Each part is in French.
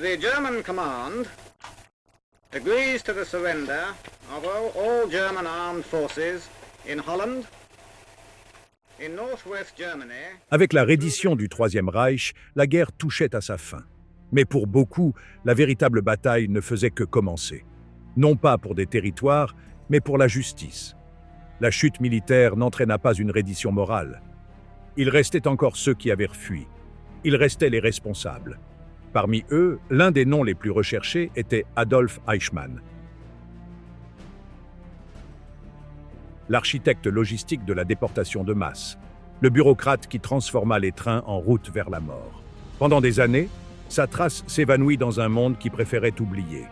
The German command agrees to the surrender of all German armed forces in Holland, in northwest Germany. Avec la reddition du Troisième Reich, la guerre touchait à sa fin. Mais pour beaucoup, la véritable bataille ne faisait que commencer. Non pas pour des territoires, mais pour la justice. La chute militaire n'entraîna pas une reddition morale. Il restait encore ceux qui avaient fui. Il restait les responsables. Parmi eux, l'un des noms les plus recherchés était Adolf Eichmann. L'architecte logistique de la déportation de masse, le bureaucrate qui transforma les trains en route vers la mort. Pendant des années, sa trace s'évanouit dans un monde qui préférait oublier.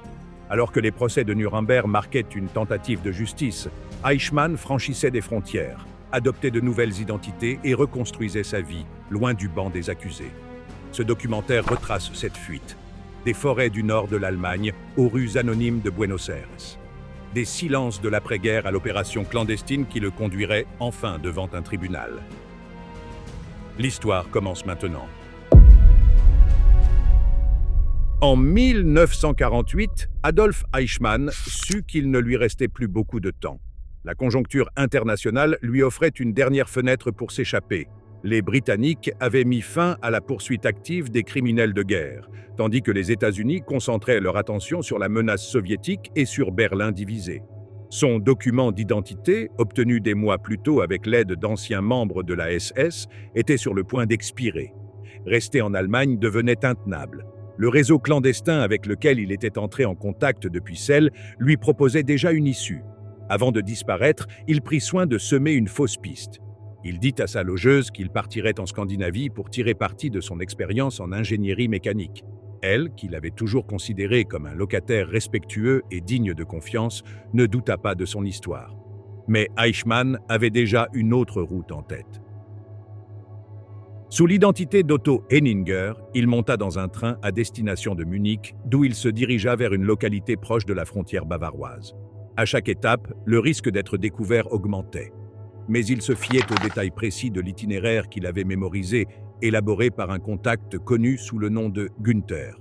Alors que les procès de Nuremberg marquaient une tentative de justice, Eichmann franchissait des frontières, adoptait de nouvelles identités et reconstruisait sa vie, loin du banc des accusés. Ce documentaire retrace cette fuite, des forêts du nord de l'Allemagne aux rues anonymes de Buenos Aires. Des silences de l'après-guerre à l'opération clandestine qui le conduirait enfin devant un tribunal. L'histoire commence maintenant. En 1948, Adolf Eichmann sut qu'il ne lui restait plus beaucoup de temps. La conjoncture internationale lui offrait une dernière fenêtre pour s'échapper. Les Britanniques avaient mis fin à la poursuite active des criminels de guerre, tandis que les États-Unis concentraient leur attention sur la menace soviétique et sur Berlin divisé. Son document d'identité, obtenu des mois plus tôt avec l'aide d'anciens membres de la SS, était sur le point d'expirer. Rester en Allemagne devenait intenable. Le réseau clandestin avec lequel il était entré en contact depuis Celle lui proposait déjà une issue. Avant de disparaître, il prit soin de semer une fausse piste. Il dit à sa logeuse qu'il partirait en Scandinavie pour tirer parti de son expérience en ingénierie mécanique. Elle, qui l'avait toujours considéré comme un locataire respectueux et digne de confiance, ne douta pas de son histoire. Mais Eichmann avait déjà une autre route en tête. Sous l'identité d'Otto Henninger, il monta dans un train à destination de Munich, d'où il se dirigea vers une localité proche de la frontière bavaroise. À chaque étape, le risque d'être découvert augmentait. Mais il se fiait aux détails précis de l'itinéraire qu'il avait mémorisé, élaboré par un contact connu sous le nom de Günther.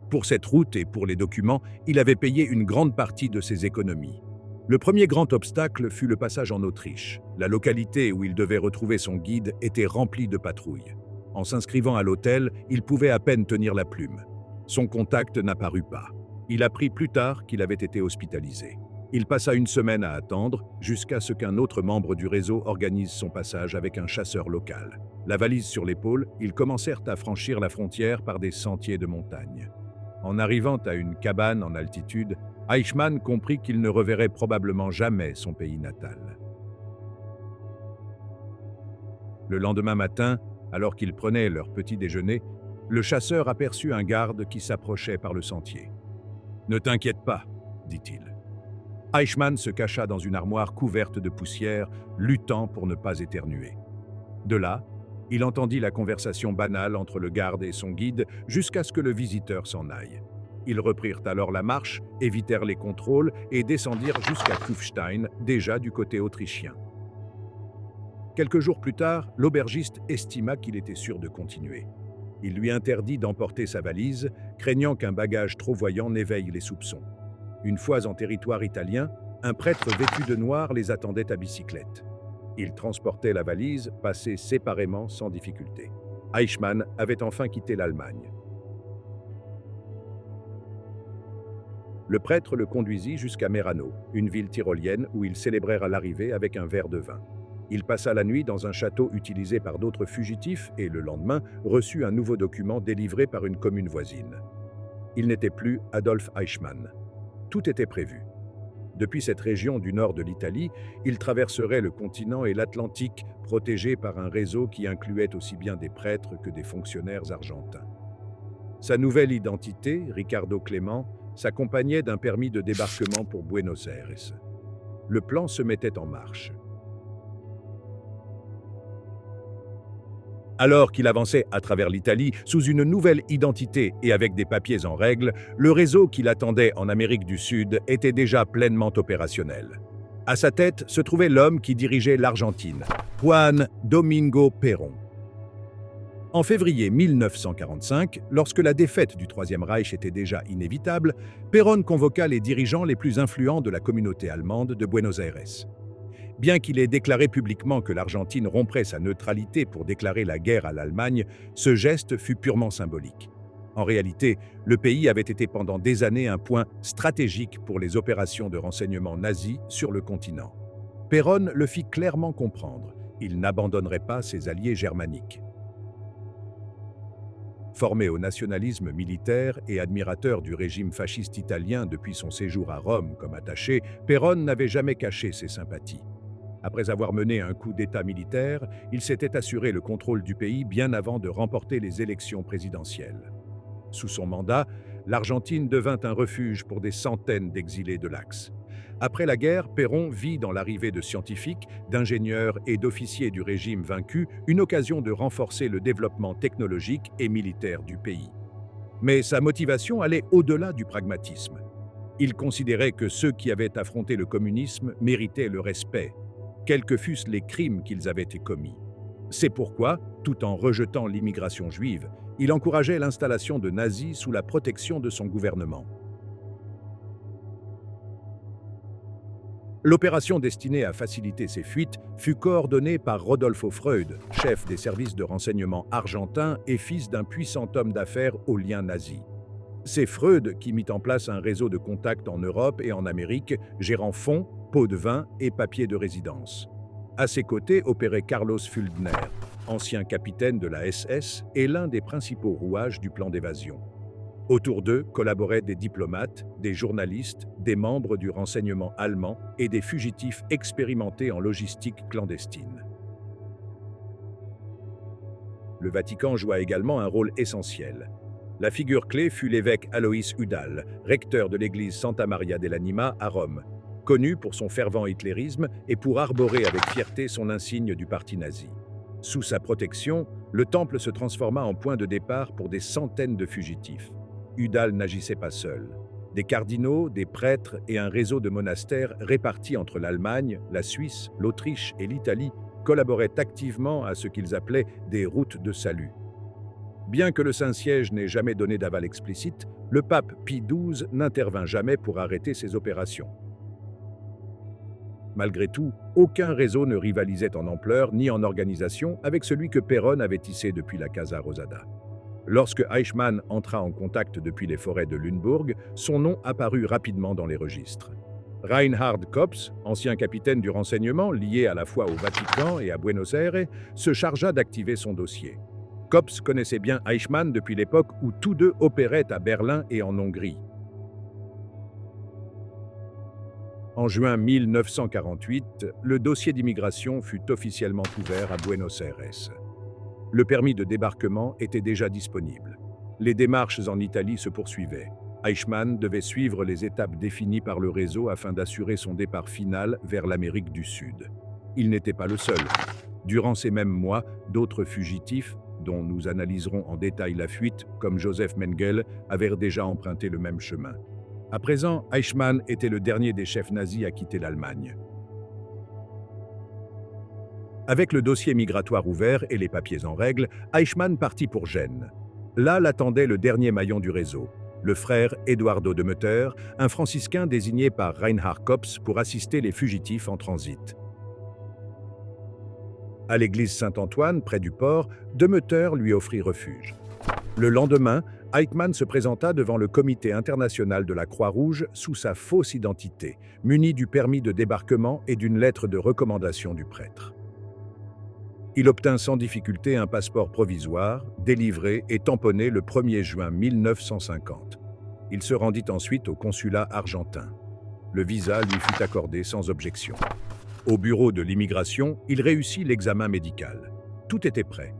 Pour cette route et pour les documents, il avait payé une grande partie de ses économies. Le premier grand obstacle fut le passage en Autriche. La localité où il devait retrouver son guide était remplie de patrouilles. En s'inscrivant à l'hôtel, il pouvait à peine tenir la plume. Son contact n'apparut pas. Il apprit plus tard qu'il avait été hospitalisé. Il passa une semaine à attendre, jusqu'à ce qu'un autre membre du réseau organise son passage avec un chasseur local. La valise sur l'épaule, ils commencèrent à franchir la frontière par des sentiers de montagne. En arrivant à une cabane en altitude, Eichmann comprit qu'il ne reverrait probablement jamais son pays natal. Le lendemain matin, alors qu'ils prenaient leur petit déjeuner, le chasseur aperçut un garde qui s'approchait par le sentier. « Ne t'inquiète pas, dit-il. » Eichmann se cacha dans une armoire couverte de poussière, luttant pour ne pas éternuer. De là, il entendit la conversation banale entre le garde et son guide jusqu'à ce que le visiteur s'en aille. Ils reprirent alors la marche, évitèrent les contrôles et descendirent jusqu'à Kufstein, déjà du côté autrichien. Quelques jours plus tard, l'aubergiste estima qu'il était sûr de continuer. Il lui interdit d'emporter sa valise, craignant qu'un bagage trop voyant n'éveille les soupçons. Une fois en territoire italien, un prêtre vêtu de noir les attendait à bicyclette. Ils transportaient la valise, passée séparément sans difficulté. Eichmann avait enfin quitté l'Allemagne. Le prêtre le conduisit jusqu'à Merano, une ville tyrolienne où ils célébrèrent l'arrivée avec un verre de vin. Il passa la nuit dans un château utilisé par d'autres fugitifs et, le lendemain, reçut un nouveau document délivré par une commune voisine. Il n'était plus Adolf Eichmann. Tout était prévu. Depuis cette région du nord de l'Italie, il traverserait le continent et l'Atlantique, protégé par un réseau qui incluait aussi bien des prêtres que des fonctionnaires argentins. Sa nouvelle identité, Ricardo Clément, s'accompagnait d'un permis de débarquement pour Buenos Aires. Le plan se mettait en marche. Alors qu'il avançait à travers l'Italie sous une nouvelle identité et avec des papiers en règle, le réseau qui l'attendait en Amérique du Sud était déjà pleinement opérationnel. À sa tête se trouvait l'homme qui dirigeait l'Argentine, Juan Domingo Perón. En février 1945, lorsque la défaite du Troisième Reich était déjà inévitable, Perón convoqua les dirigeants les plus influents de la communauté allemande de Buenos Aires. Bien qu'il ait déclaré publiquement que l'Argentine romprait sa neutralité pour déclarer la guerre à l'Allemagne, ce geste fut purement symbolique. En réalité, le pays avait été pendant des années un point stratégique pour les opérations de renseignement nazis sur le continent. Perón le fit clairement comprendre, il n'abandonnerait pas ses alliés germaniques. Formé au nationalisme militaire et admirateur du régime fasciste italien depuis son séjour à Rome comme attaché, Perón n'avait jamais caché ses sympathies. Après avoir mené un coup d'État militaire, il s'était assuré le contrôle du pays bien avant de remporter les élections présidentielles. Sous son mandat, l'Argentine devint un refuge pour des centaines d'exilés de l'Axe. Après la guerre, Perón vit dans l'arrivée de scientifiques, d'ingénieurs et d'officiers du régime vaincu une occasion de renforcer le développement technologique et militaire du pays. Mais sa motivation allait au-delà du pragmatisme. Il considérait que ceux qui avaient affronté le communisme méritaient le respect, quels que fussent les crimes qu'ils avaient commis. C'est pourquoi, tout en rejetant l'immigration juive, il encourageait l'installation de nazis sous la protection de son gouvernement. L'opération destinée à faciliter ces fuites fut coordonnée par Rodolfo Freud, chef des services de renseignement argentins et fils d'un puissant homme d'affaires aux liens nazis. C'est Freud qui mit en place un réseau de contacts en Europe et en Amérique, gérant fonds, pots de vin et papiers de résidence. À ses côtés opérait Carlos Fuldner, ancien capitaine de la SS et l'un des principaux rouages du plan d'évasion. Autour d'eux collaboraient des diplomates, des journalistes, des membres du renseignement allemand et des fugitifs expérimentés en logistique clandestine. Le Vatican joua également un rôle essentiel. La figure clé fut l'évêque Alois Udall, recteur de l'église Santa Maria dell'Anima à Rome, connu pour son fervent hitlérisme et pour arborer avec fierté son insigne du parti nazi. Sous sa protection, le temple se transforma en point de départ pour des centaines de fugitifs. Udall n'agissait pas seul. Des cardinaux, des prêtres et un réseau de monastères répartis entre l'Allemagne, la Suisse, l'Autriche et l'Italie collaboraient activement à ce qu'ils appelaient des routes de salut. Bien que le Saint-Siège n'ait jamais donné d'aval explicite, le pape Pie XII n'intervint jamais pour arrêter ces opérations. Malgré tout, aucun réseau ne rivalisait en ampleur ni en organisation avec celui que Perón avait tissé depuis la Casa Rosada. Lorsque Eichmann entra en contact depuis les forêts de Lunebourg, son nom apparut rapidement dans les registres. Reinhard Kops, ancien capitaine du renseignement lié à la fois au Vatican et à Buenos Aires, se chargea d'activer son dossier. Kops connaissait bien Eichmann depuis l'époque où tous deux opéraient à Berlin et en Hongrie. En juin 1948, le dossier d'immigration fut officiellement ouvert à Buenos Aires. Le permis de débarquement était déjà disponible. Les démarches en Italie se poursuivaient. Eichmann devait suivre les étapes définies par le réseau afin d'assurer son départ final vers l'Amérique du Sud. Il n'était pas le seul. Durant ces mêmes mois, d'autres fugitifs, dont nous analyserons en détail la fuite, comme Joseph Mengele, avaient déjà emprunté le même chemin. À présent, Eichmann était le dernier des chefs nazis à quitter l'Allemagne. Avec le dossier migratoire ouvert et les papiers en règle, Eichmann partit pour Gênes. Là l'attendait le dernier maillon du réseau, le frère Eduardo de Metter, un franciscain désigné par Reinhard Kops pour assister les fugitifs en transit. À l'église Saint-Antoine, près du port, de Metter lui offrit refuge. Le lendemain, Eichmann se présenta devant le Comité international de la Croix-Rouge sous sa fausse identité, muni du permis de débarquement et d'une lettre de recommandation du prêtre. Il obtint sans difficulté un passeport provisoire, délivré et tamponné le 1er juin 1950. Il se rendit ensuite au consulat argentin. Le visa lui fut accordé sans objection. Au bureau de l'immigration, il réussit l'examen médical. Tout était prêt.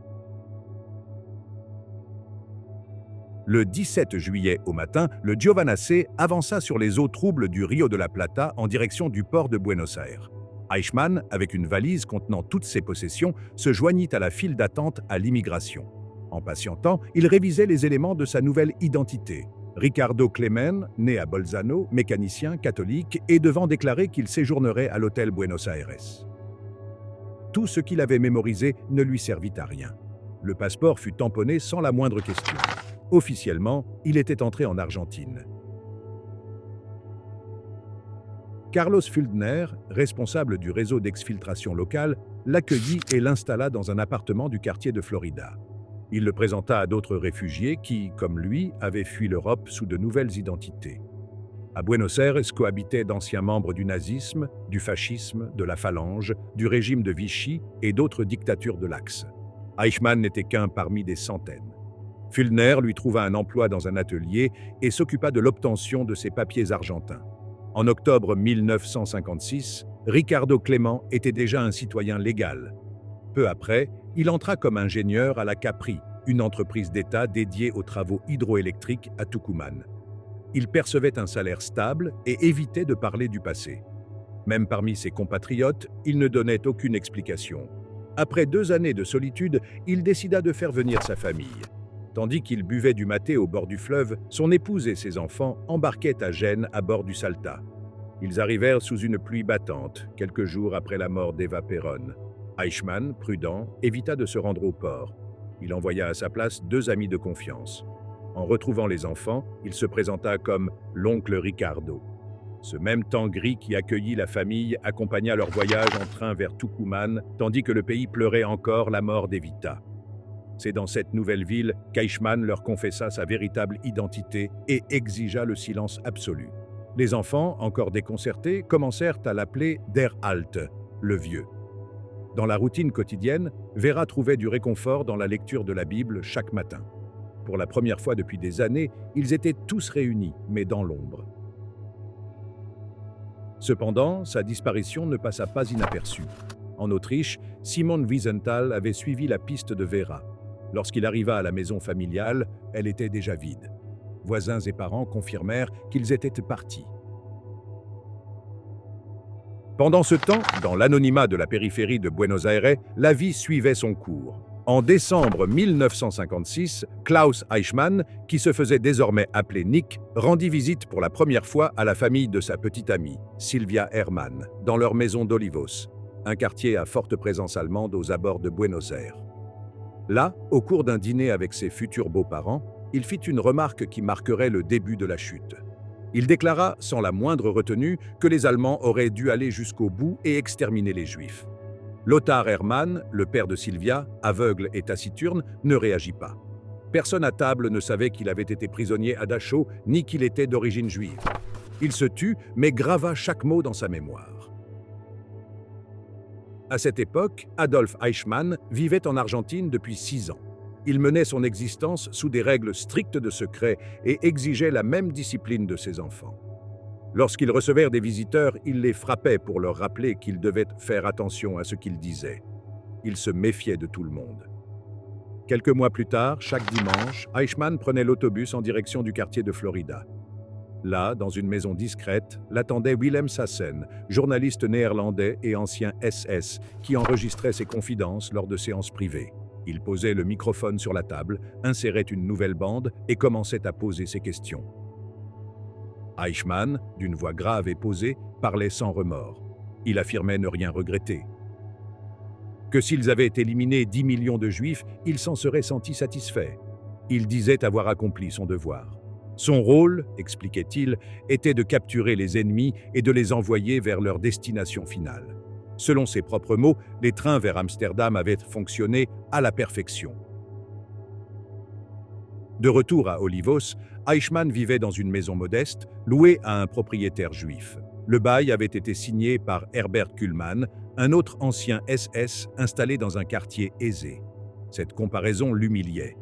Le 17 juillet au matin, le Giovanasse avança sur les eaux troubles du Rio de la Plata en direction du port de Buenos Aires. Eichmann, avec une valise contenant toutes ses possessions, se joignit à la file d'attente à l'immigration. En patientant, il révisait les éléments de sa nouvelle identité. Ricardo Clemen, né à Bolzano, mécanicien catholique, et devant déclarer qu'il séjournerait à l'hôtel Buenos Aires. Tout ce qu'il avait mémorisé ne lui servit à rien. Le passeport fut tamponné sans la moindre question. Officiellement, il était entré en Argentine. Carlos Fuldner, responsable du réseau d'exfiltration locale, l'accueillit et l'installa dans un appartement du quartier de Florida. Il le présenta à d'autres réfugiés qui, comme lui, avaient fui l'Europe sous de nouvelles identités. À Buenos Aires cohabitaient d'anciens membres du nazisme, du fascisme, de la Phalange, du régime de Vichy et d'autres dictatures de l'Axe. Eichmann n'était qu'un parmi des centaines. Fuldner lui trouva un emploi dans un atelier et s'occupa de l'obtention de ses papiers argentins. En octobre 1956, Ricardo Clément était déjà un citoyen légal. Peu après, il entra comme ingénieur à la Capri, une entreprise d'État dédiée aux travaux hydroélectriques à Tucumán. Il percevait un salaire stable et évitait de parler du passé. Même parmi ses compatriotes, il ne donnait aucune explication. Après 2 années de solitude, il décida de faire venir sa famille. Tandis qu'il buvait du maté au bord du fleuve, son épouse et ses enfants embarquaient à Gênes à bord du Salta. Ils arrivèrent sous une pluie battante, quelques jours après la mort d'Eva Perón. Eichmann, prudent, évita de se rendre au port. Il envoya à sa place 2 amis de confiance. En retrouvant les enfants, il se présenta comme l'oncle Ricardo. Ce même temps gris qui accueillit la famille accompagna leur voyage en train vers Tucumán, tandis que le pays pleurait encore la mort d'Evita. C'est dans cette nouvelle ville qu'Eichmann leur confessa sa véritable identité et exigea le silence absolu. Les enfants, encore déconcertés, commencèrent à l'appeler Der Alte, le vieux. Dans la routine quotidienne, Vera trouvait du réconfort dans la lecture de la Bible chaque matin. Pour la première fois depuis des années, ils étaient tous réunis, mais dans l'ombre. Cependant, sa disparition ne passa pas inaperçue. En Autriche, Simon Wiesenthal avait suivi la piste de Vera. Lorsqu'il arriva à la maison familiale, elle était déjà vide. Voisins et parents confirmèrent qu'ils étaient partis. Pendant ce temps, dans l'anonymat de la périphérie de Buenos Aires, la vie suivait son cours. En décembre 1956, Klaus Eichmann, qui se faisait désormais appeler Nick, rendit visite pour la première fois à la famille de sa petite amie, Silvia Hermann, dans leur maison d'Olivos, un quartier à forte présence allemande aux abords de Buenos Aires. Là, au cours d'un dîner avec ses futurs beaux-parents, il fit une remarque qui marquerait le début de la chute. Il déclara, sans la moindre retenue, que les Allemands auraient dû aller jusqu'au bout et exterminer les Juifs. Lothar Hermann, le père de Silvia, aveugle et taciturne, ne réagit pas. Personne à table ne savait qu'il avait été prisonnier à Dachau, ni qu'il était d'origine juive. Il se tut, mais grava chaque mot dans sa mémoire. À cette époque, Adolf Eichmann vivait en Argentine depuis 6 ans. Il menait son existence sous des règles strictes de secret et exigeait la même discipline de ses enfants. Lorsqu'ils recevaient des visiteurs, il les frappait pour leur rappeler qu'ils devaient faire attention à ce qu'ils disaient. Il se méfiait de tout le monde. Quelques mois plus tard, chaque dimanche, Eichmann prenait l'autobus en direction du quartier de Florida. Là, dans une maison discrète, l'attendait Willem Sassen, journaliste néerlandais et ancien SS, qui enregistrait ses confidences lors de séances privées. Il posait le microphone sur la table, insérait une nouvelle bande et commençait à poser ses questions. Eichmann, d'une voix grave et posée, parlait sans remords. Il affirmait ne rien regretter. Que s'ils avaient éliminé 10 millions de Juifs, il s'en serait senti satisfait. Il disait avoir accompli son devoir. Son rôle, expliquait-il, était de capturer les ennemis et de les envoyer vers leur destination finale. Selon ses propres mots, les trains vers Amsterdam avaient fonctionné à la perfection. De retour à Olivos, Eichmann vivait dans une maison modeste, louée à un propriétaire juif. Le bail avait été signé par Herbert Kuhlmann, un autre ancien SS installé dans un quartier aisé. Cette comparaison l'humiliait.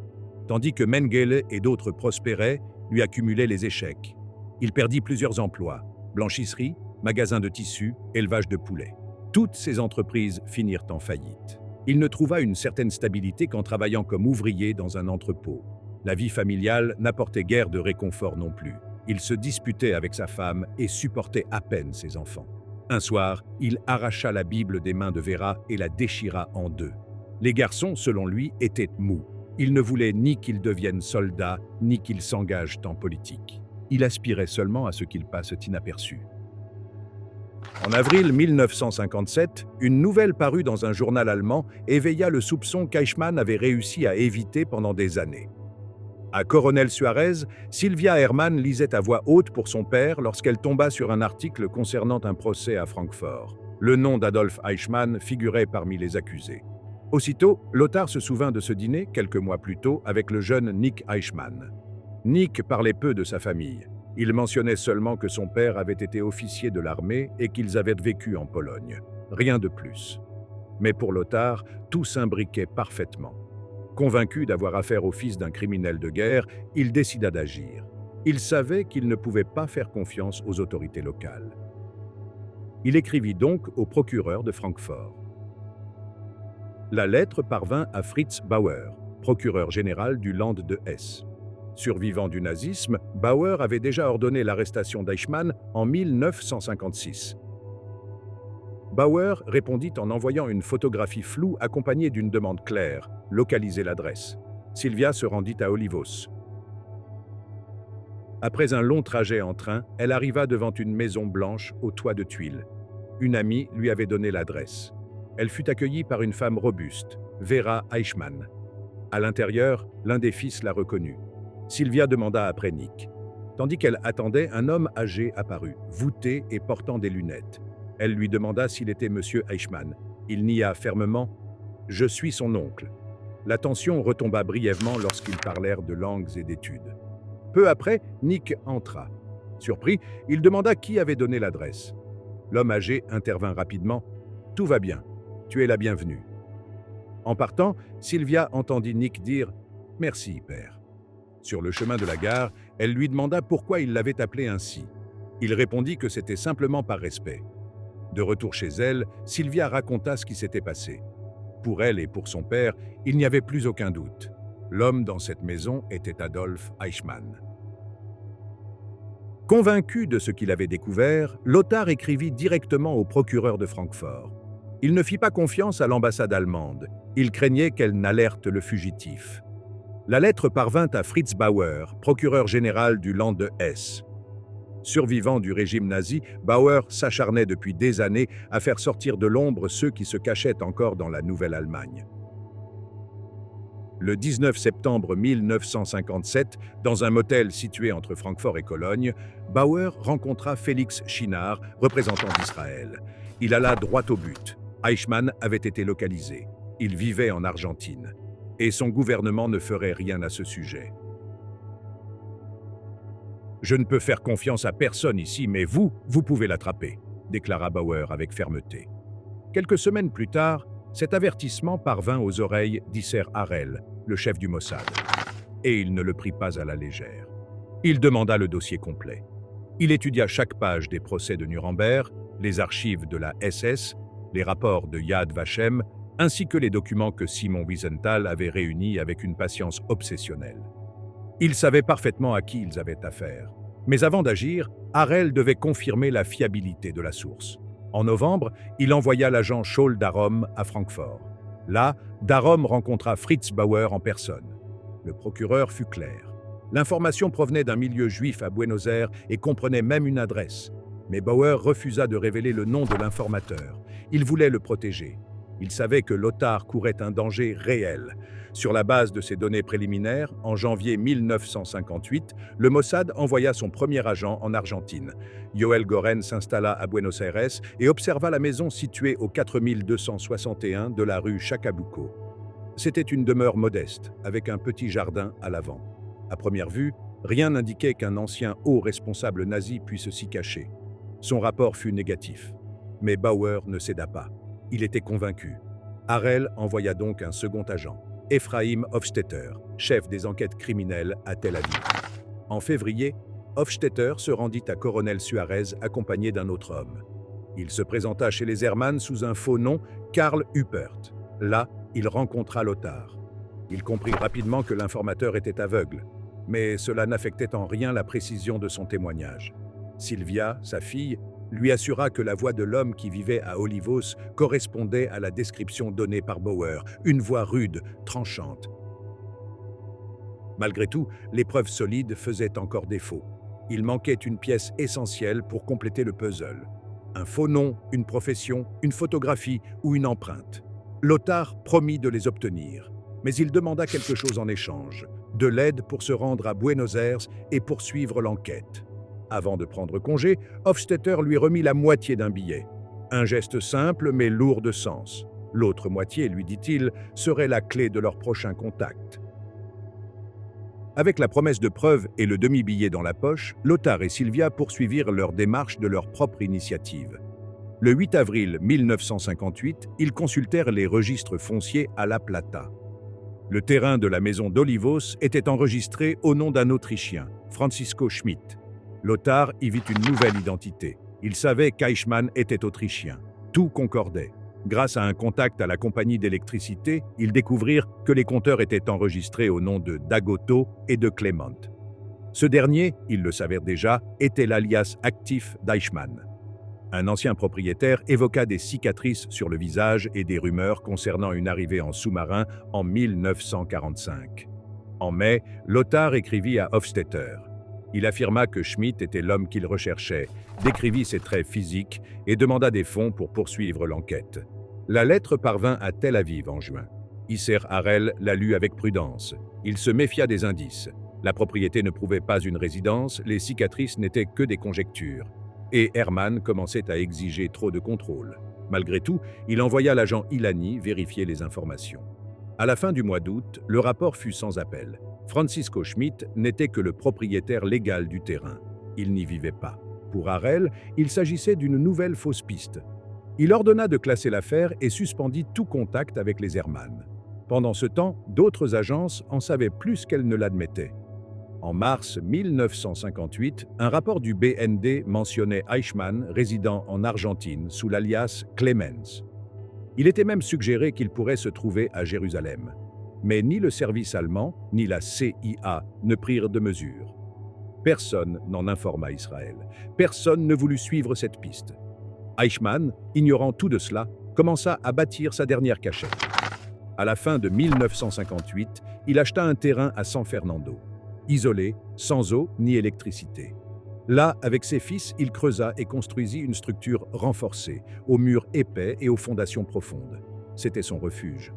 Tandis que Mengele et d'autres prospéraient, lui accumulaient les échecs. Il perdit plusieurs emplois, blanchisserie, magasin de tissus, élevage de poulets. Toutes ces entreprises finirent en faillite. Il ne trouva une certaine stabilité qu'en travaillant comme ouvrier dans un entrepôt. La vie familiale n'apportait guère de réconfort non plus. Il se disputait avec sa femme et supportait à peine ses enfants. Un soir, il arracha la Bible des mains de Vera et la déchira en 2. Les garçons, selon lui, étaient mous. Il ne voulait ni qu'ils deviennent soldats, ni qu'ils s'engagent en politique. Il aspirait seulement à ce qu'ils passent inaperçus. En avril 1957, une nouvelle parue dans un journal allemand éveilla le soupçon qu'Eichmann avait réussi à éviter pendant des années. À Coronel Suarez, Sylvia Hermann lisait à voix haute pour son père lorsqu'elle tomba sur un article concernant un procès à Francfort. Le nom d'Adolf Eichmann figurait parmi les accusés. Aussitôt, Lothar se souvint de ce dîner, quelques mois plus tôt, avec le jeune Nick Eichmann. Nick parlait peu de sa famille. Il mentionnait seulement que son père avait été officier de l'armée et qu'ils avaient vécu en Pologne. Rien de plus. Mais pour Lothar, tout s'imbriquait parfaitement. Convaincu d'avoir affaire au fils d'un criminel de guerre, il décida d'agir. Il savait qu'il ne pouvait pas faire confiance aux autorités locales. Il écrivit donc au procureur de Francfort. La lettre parvint à Fritz Bauer, procureur général du Land de Hesse. Survivant du nazisme, Bauer avait déjà ordonné l'arrestation d'Eichmann en 1956. Bauer répondit en envoyant une photographie floue accompagnée d'une demande claire, localiser l'adresse. Sylvia se rendit à Olivos. Après un long trajet en train, elle arriva devant une maison blanche au toit de tuiles. Une amie lui avait donné l'adresse. Elle fut accueillie par une femme robuste, Vera Eichmann. À l'intérieur, l'un des fils la reconnut. Sylvia demanda après Nick. Tandis qu'elle attendait, un homme âgé apparut, voûté et portant des lunettes. Elle lui demanda s'il était monsieur Eichmann. Il nia fermement « Je suis son oncle ». La tension retomba brièvement lorsqu'ils parlèrent de langues et d'études. Peu après, Nick entra. Surpris, il demanda qui avait donné l'adresse. L'homme âgé intervint rapidement « Tout va bien, tu es la bienvenue ». En partant, Sylvia entendit Nick dire « Merci, père ». Sur le chemin de la gare, elle lui demanda pourquoi il l'avait appelé ainsi. Il répondit que c'était simplement par respect. De retour chez elle, Sylvia raconta ce qui s'était passé. Pour elle et pour son père, il n'y avait plus aucun doute. L'homme dans cette maison était Adolf Eichmann. Convaincu de ce qu'il avait découvert, Lothar écrivit directement au procureur de Francfort. Il ne fit pas confiance à l'ambassade allemande. Il craignait qu'elle n'alerte le fugitif. La lettre parvint à Fritz Bauer, procureur général du Land de Hesse. Survivant du régime nazi, Bauer s'acharnait depuis des années à faire sortir de l'ombre ceux qui se cachaient encore dans la Nouvelle-Allemagne. Le 19 septembre 1957, dans un motel situé entre Francfort et Cologne, Bauer rencontra Félix Chinard, représentant d'Israël. Il alla droit au but. Eichmann avait été localisé. Il vivait en Argentine. Et son gouvernement ne ferait rien à ce sujet. « Je ne peux faire confiance à personne ici, mais vous pouvez l'attraper », déclara Bauer avec fermeté. Quelques semaines plus tard, cet avertissement parvint aux oreilles d'Isser Harel, le chef du Mossad. Et il ne le prit pas à la légère. Il demanda le dossier complet. Il étudia chaque page des procès de Nuremberg, les archives de la SS, les rapports de Yad Vashem, ainsi que les documents que Simon Wiesenthal avait réunis avec une patience obsessionnelle. Ils savaient parfaitement à qui ils avaient affaire. Mais avant d'agir, Harel devait confirmer la fiabilité de la source. En novembre, il envoya l'agent Scholl Darom à Francfort. Là, Darom rencontra Fritz Bauer en personne. Le procureur fut clair. L'information provenait d'un milieu juif à Buenos Aires et comprenait même une adresse. Mais Bauer refusa de révéler le nom de l'informateur. Il voulait le protéger. Il savait que Lothar courait un danger réel. Sur la base de ces données préliminaires, en janvier 1958, le Mossad envoya son premier agent en Argentine. Yoel Goren s'installa à Buenos Aires et observa la maison située au 4261 de la rue Chacabuco. C'était une demeure modeste, avec un petit jardin à l'avant. À première vue, rien n'indiquait qu'un ancien haut responsable nazi puisse s'y cacher. Son rapport fut négatif. Mais Bauer ne céda pas. Il était convaincu. Harel envoya donc un second agent, Ephraim Hofstetter, chef des enquêtes criminelles à Tel Aviv. En février, Hofstetter se rendit à Coronel Suarez accompagné d'un autre homme. Il se présenta chez les Hermann sous un faux nom, Karl Huppert. Là, il rencontra Lothar. Il comprit rapidement que l'informateur était aveugle, mais cela n'affectait en rien la précision de son témoignage. Sylvia, sa fille, lui assura que la voix de l'homme qui vivait à Olivos correspondait à la description donnée par Bauer, une voix rude, tranchante. Malgré tout, les preuves solides faisaient encore défaut. Il manquait une pièce essentielle pour compléter le puzzle. Un faux nom, une profession, une photographie ou une empreinte. Lothar promit de les obtenir, mais il demanda quelque chose en échange, de l'aide pour se rendre à Buenos Aires et poursuivre l'enquête. Avant de prendre congé, Hofstetter lui remit la moitié d'un billet. Un geste simple mais lourd de sens. L'autre moitié, lui dit-il, serait la clé de leur prochain contact. Avec la promesse de preuves et le demi-billet dans la poche, Lothar et Sylvia poursuivirent leur démarche de leur propre initiative. Le 8 avril 1958, ils consultèrent les registres fonciers à La Plata. Le terrain de la maison d'Olivos était enregistré au nom d'un Autrichien, Francisco Schmidt. Lothar y vit une nouvelle identité. Il savait qu'Eichmann était autrichien. Tout concordait. Grâce à un contact à la compagnie d'électricité, ils découvrirent que les compteurs étaient enregistrés au nom de Dagoto et de Clement. Ce dernier, ils le savaient déjà, était l'alias actif d'Eichmann. Un ancien propriétaire évoqua des cicatrices sur le visage et des rumeurs concernant une arrivée en sous-marin en 1945. En mai, Lothar écrivit à Hofstetter. Il affirma que Schmidt était l'homme qu'il recherchait, décrivit ses traits physiques et demanda des fonds pour poursuivre l'enquête. La lettre parvint à Tel Aviv en juin. Isser Harel la lut avec prudence. Il se méfia des indices. La propriété ne prouvait pas une résidence, les cicatrices n'étaient que des conjectures. Et Hermann commençait à exiger trop de contrôle. Malgré tout, il envoya l'agent Ilani vérifier les informations. À la fin du mois d'août, le rapport fut sans appel. Francisco Schmidt n'était que le propriétaire légal du terrain. Il n'y vivait pas. Pour Harel, il s'agissait d'une nouvelle fausse piste. Il ordonna de classer l'affaire et suspendit tout contact avec les Hermann. Pendant ce temps, d'autres agences en savaient plus qu'elles ne l'admettaient. En mars 1958, un rapport du BND mentionnait Eichmann résidant en Argentine sous l'alias Clemens. Il était même suggéré qu'il pourrait se trouver à Jérusalem. Mais ni le service allemand, ni la CIA ne prirent de mesures. Personne n'en informa Israël. Personne ne voulut suivre cette piste. Eichmann, ignorant tout de cela, commença à bâtir sa dernière cachette. À la fin de 1958, il acheta un terrain à San Fernando, isolé, sans eau ni électricité. Là, avec ses fils, il creusa et construisit une structure renforcée, aux murs épais et aux fondations profondes. C'était son refuge.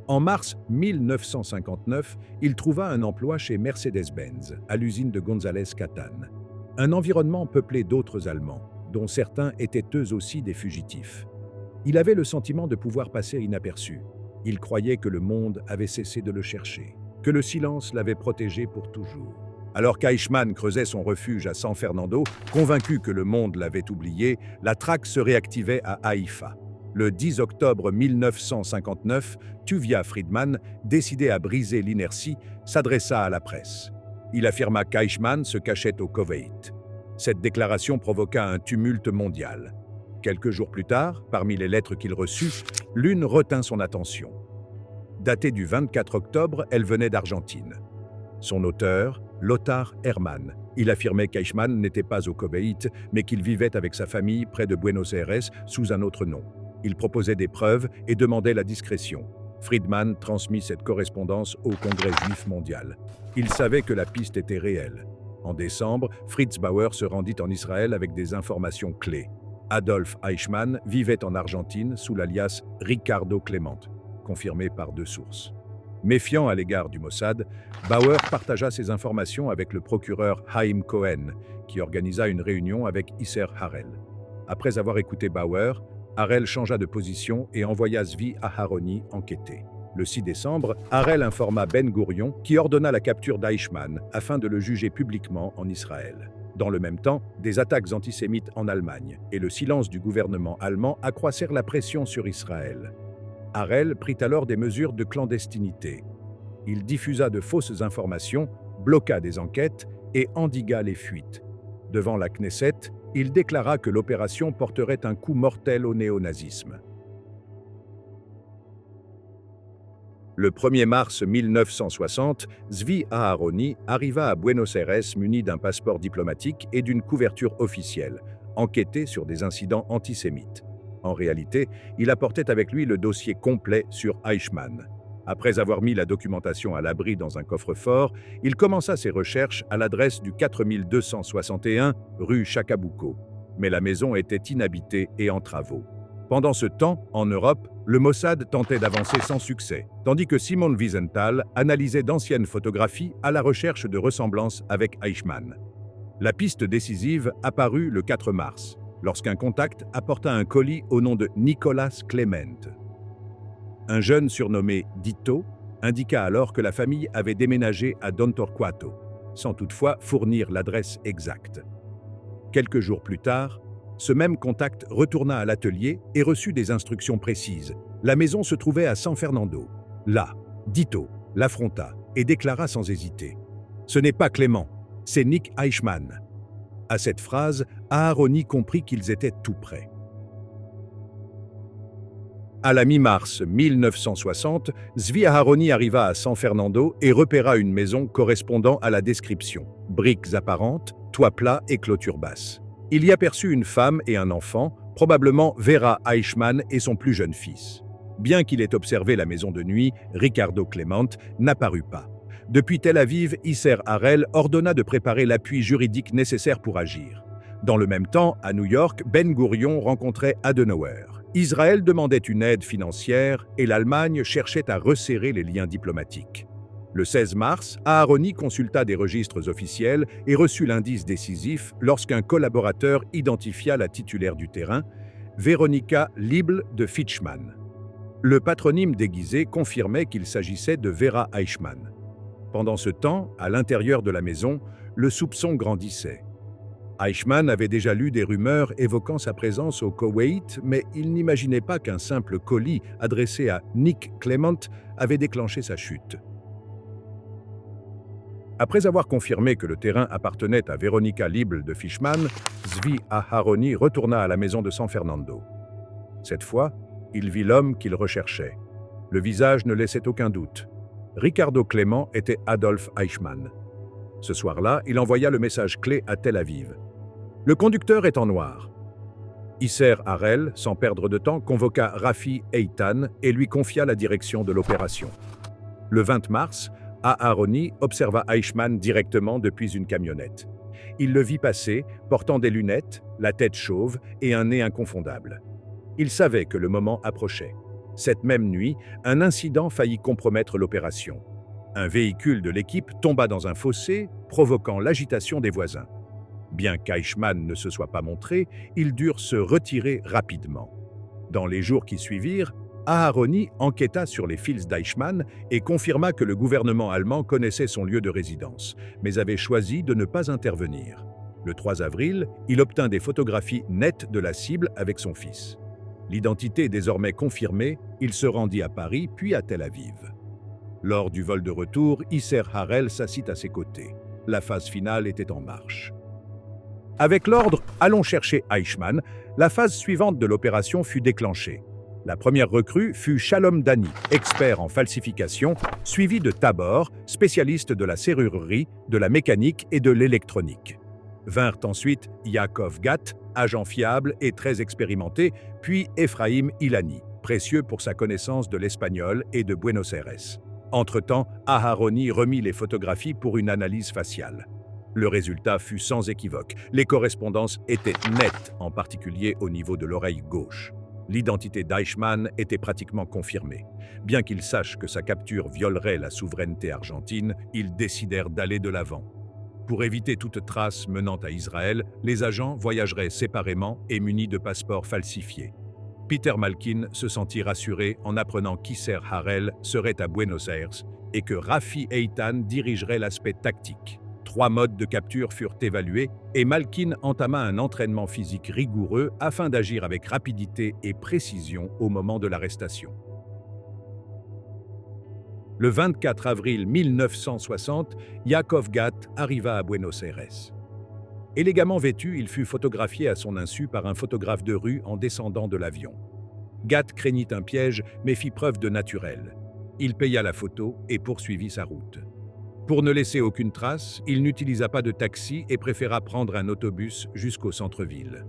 En mars 1959, il trouva un emploi chez Mercedes-Benz, à l'usine de González Catán. Un environnement peuplé d'autres Allemands, dont certains étaient eux aussi des fugitifs. Il avait le sentiment de pouvoir passer inaperçu. Il croyait que le monde avait cessé de le chercher, que le silence l'avait protégé pour toujours. Alors qu'Eichmann creusait son refuge à San Fernando, convaincu que le monde l'avait oublié, la traque se réactivait à Haïfa. Le 10 octobre 1959, Tuvia Friedman, décidé à briser l'inertie, s'adressa à la presse. Il affirma qu'Eichmann se cachait au Koweït. Cette déclaration provoqua un tumulte mondial. Quelques jours plus tard, parmi les lettres qu'il reçut, l'une retint son attention. Datée du 24 octobre, elle venait d'Argentine. Son auteur, Lothar Hermann. Il affirmait qu'Eichmann n'était pas au Koweït, mais qu'il vivait avec sa famille près de Buenos Aires sous un autre nom. Il proposait des preuves et demandait la discrétion. Friedman transmit cette correspondance au Congrès juif mondial. Il savait que la piste était réelle. En décembre, Fritz Bauer se rendit en Israël avec des informations clés. Adolf Eichmann vivait en Argentine sous l'alias Ricardo Clement, confirmé par 2 sources. Méfiant à l'égard du Mossad, Bauer partagea ses informations avec le procureur Haim Cohen, qui organisa une réunion avec Isser Harel. Après avoir écouté Bauer, Harel changea de position et envoya Zvi Aharoni enquêter. Le 6 décembre, Harel informa Ben Gourion qui ordonna la capture d'Eichmann afin de le juger publiquement en Israël. Dans le même temps, des attaques antisémites en Allemagne et le silence du gouvernement allemand accroissèrent la pression sur Israël. Harel prit alors des mesures de clandestinité. Il diffusa de fausses informations, bloqua des enquêtes et endigua les fuites. Devant la Knesset, il déclara que l'opération porterait un coup mortel au néonazisme. Le 1er mars 1960, Zvi Aharoni arriva à Buenos Aires muni d'un passeport diplomatique et d'une couverture officielle, enquêter sur des incidents antisémites. En réalité, il apportait avec lui le dossier complet sur Eichmann. Après avoir mis la documentation à l'abri dans un coffre-fort, il commença ses recherches à l'adresse du 4261 rue Chacabuco. mais la maison était inhabitée et en travaux. Pendant ce temps, en Europe, le Mossad tentait d'avancer sans succès, tandis que Simon Wiesenthal analysait d'anciennes photographies à la recherche de ressemblances avec Eichmann. La piste décisive apparut le 4 mars, lorsqu'un contact apporta un colis au nom de Nicolas Clement. Un jeune surnommé Dito indiqua alors que la famille avait déménagé à Don Torquato, sans toutefois fournir l'adresse exacte. Quelques jours plus tard, ce même contact retourna à l'atelier et reçut des instructions précises. La maison se trouvait à San Fernando. Là, Dito l'affronta et déclara sans hésiter: « Ce n'est pas Clément, c'est Nick Eichmann. » À cette phrase, Aharoni comprit qu'ils étaient tout prêts. À la mi-mars 1960, Zvi Aharoni arriva à San Fernando et repéra une maison correspondant à la description. Briques apparentes, toit plat et clôture basse. Il y aperçut une femme et un enfant, probablement Vera Eichmann et son plus jeune fils. Bien qu'il ait observé la maison de nuit, Ricardo Clement n'apparut pas. Depuis Tel Aviv, Isser Harel ordonna de préparer l'appui juridique nécessaire pour agir. Dans le même temps, à New York, Ben Gourion rencontrait Adenauer. Israël demandait une aide financière et l'Allemagne cherchait à resserrer les liens diplomatiques. Le 16 mars, Aharoni consulta des registres officiels et reçut l'indice décisif lorsqu'un collaborateur identifia la titulaire du terrain, Veronika Liebl de Fitchman. Le patronyme déguisé confirmait qu'il s'agissait de Vera Eichmann. Pendant ce temps, à l'intérieur de la maison, le soupçon grandissait. Eichmann avait déjà lu des rumeurs évoquant sa présence au Koweït, mais il n'imaginait pas qu'un simple colis adressé à Nick Clement avait déclenché sa chute. Après avoir confirmé que le terrain appartenait à Veronika Liebl de Fitchman, Zvi Aharoni retourna à la maison de San Fernando. Cette fois, il vit l'homme qu'il recherchait. Le visage ne laissait aucun doute. Ricardo Clement était Adolf Eichmann. Ce soir-là, il envoya le message clé à Tel Aviv. Le conducteur est en noir. Isser Harel, sans perdre de temps, convoqua Rafi Eitan et lui confia la direction de l'opération. Le 20 mars, Aharoni observa Eichmann directement depuis une camionnette. Il le vit passer, portant des lunettes, la tête chauve et un nez inconfondable. Il savait que le moment approchait. Cette même nuit, un incident faillit compromettre l'opération. Un véhicule de l'équipe tomba dans un fossé, provoquant l'agitation des voisins. Bien qu'Eichmann ne se soit pas montré, ils durent se retirer rapidement. Dans les jours qui suivirent, Aharoni enquêta sur les fils d'Eichmann et confirma que le gouvernement allemand connaissait son lieu de résidence, mais avait choisi de ne pas intervenir. Le 3 avril, il obtint des photographies nettes de la cible avec son fils. L'identité désormais confirmée, il se rendit à Paris puis à Tel Aviv. Lors du vol de retour, Isser Harel s'assit à ses côtés. La phase finale était en marche. Avec l'ordre « Allons chercher Eichmann », la phase suivante de l'opération fut déclenchée. La première recrue fut Shalom Dani, expert en falsification, suivi de Tabor, spécialiste de la serrurerie, de la mécanique et de l'électronique. Vinrent ensuite Yaakov Gatt, agent fiable et très expérimenté, puis Ephraim Ilani, précieux pour sa connaissance de l'espagnol et de Buenos Aires. Entre-temps, Aharoni remit les photographies pour une analyse faciale. Le résultat fut sans équivoque. Les correspondances étaient nettes, en particulier au niveau de l'oreille gauche. L'identité d'Eichmann était pratiquement confirmée. Bien qu'ils sachent que sa capture violerait la souveraineté argentine, ils décidèrent d'aller de l'avant. Pour éviter toute trace menant à Israël, les agents voyageraient séparément et munis de passeports falsifiés. Peter Malkin se sentit rassuré en apprenant qu'Isser Harel serait à Buenos Aires et que Rafi Eitan dirigerait l'aspect tactique. 3 modes de capture furent évalués et Malkin entama un entraînement physique rigoureux afin d'agir avec rapidité et précision au moment de l'arrestation. Le 24 avril 1960, Yaakov Gatt arriva à Buenos Aires. Élégamment vêtu, il fut photographié à son insu par un photographe de rue en descendant de l'avion. Gatt craignit un piège, mais fit preuve de naturel. Il paya la photo et poursuivit sa route. Pour ne laisser aucune trace, il n'utilisa pas de taxi et préféra prendre un autobus jusqu'au centre-ville.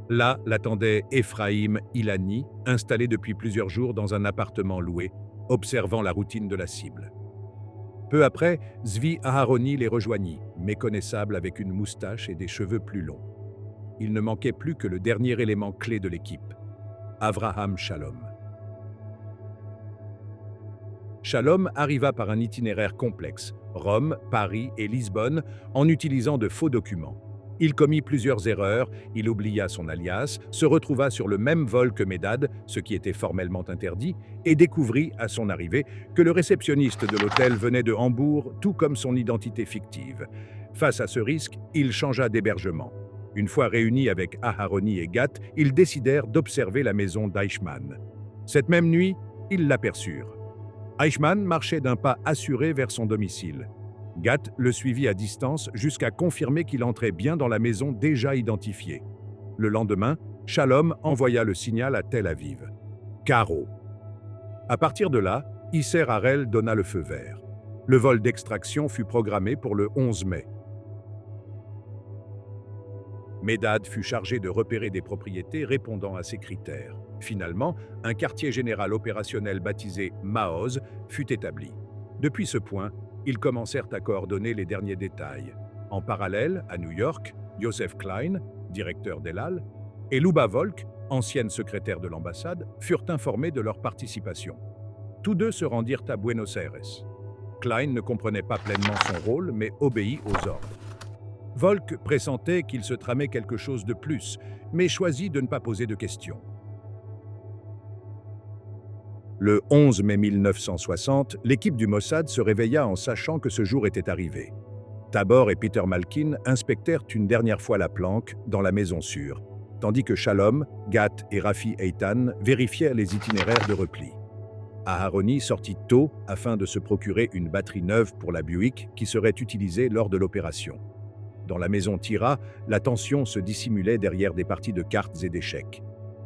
Là l'attendait Ephraim Ilani, installé depuis plusieurs jours dans un appartement loué, observant la routine de la cible. Peu après, Zvi Aharoni les rejoignit, méconnaissable avec une moustache et des cheveux plus longs. Il ne manquait plus que le dernier élément clé de l'équipe, Avraham Shalom. Shalom arriva par un itinéraire complexe, Rome, Paris et Lisbonne, en utilisant de faux documents. Il commit plusieurs erreurs, il oublia son alias, se retrouva sur le même vol que Médad, ce qui était formellement interdit, et découvrit, à son arrivée, que le réceptionniste de l'hôtel venait de Hambourg, tout comme son identité fictive. Face à ce risque, il changea d'hébergement. Une fois réunis avec Aharoni et Gath, ils décidèrent d'observer la maison d'Eichmann. Cette même nuit, ils l'aperçurent. Eichmann marchait d'un pas assuré vers son domicile. Gath le suivit à distance jusqu'à confirmer qu'il entrait bien dans la maison déjà identifiée. Le lendemain, Shalom envoya le signal à Tel Aviv. Carreau. À partir de là, Isser Harel donna le feu vert. Le vol d'extraction fut programmé pour le 11 mai. Médad fut chargé de repérer des propriétés répondant à ces critères. Finalement, un quartier général opérationnel baptisé Maoz fut établi. Depuis ce point, ils commencèrent à coordonner les derniers détails. En parallèle, à New York, Joseph Klein, directeur d'El Al, et Luba Volk, ancienne secrétaire de l'ambassade, furent informés de leur participation. Tous deux se rendirent à Buenos Aires. Klein ne comprenait pas pleinement son rôle, mais obéit aux ordres. Volk pressentait qu'il se tramait quelque chose de plus, mais choisit de ne pas poser de questions. Le 11 mai 1960, l'équipe du Mossad se réveilla en sachant que ce jour était arrivé. Tabor et Peter Malkin inspectèrent une dernière fois la planque dans la maison sûre, tandis que Shalom, Gath et Rafi Eitan vérifièrent les itinéraires de repli. Aharoni sortit tôt afin de se procurer une batterie neuve pour la Buick qui serait utilisée lors de l'opération. Dans la maison Tira, la tension se dissimulait derrière des parties de cartes et d'échecs.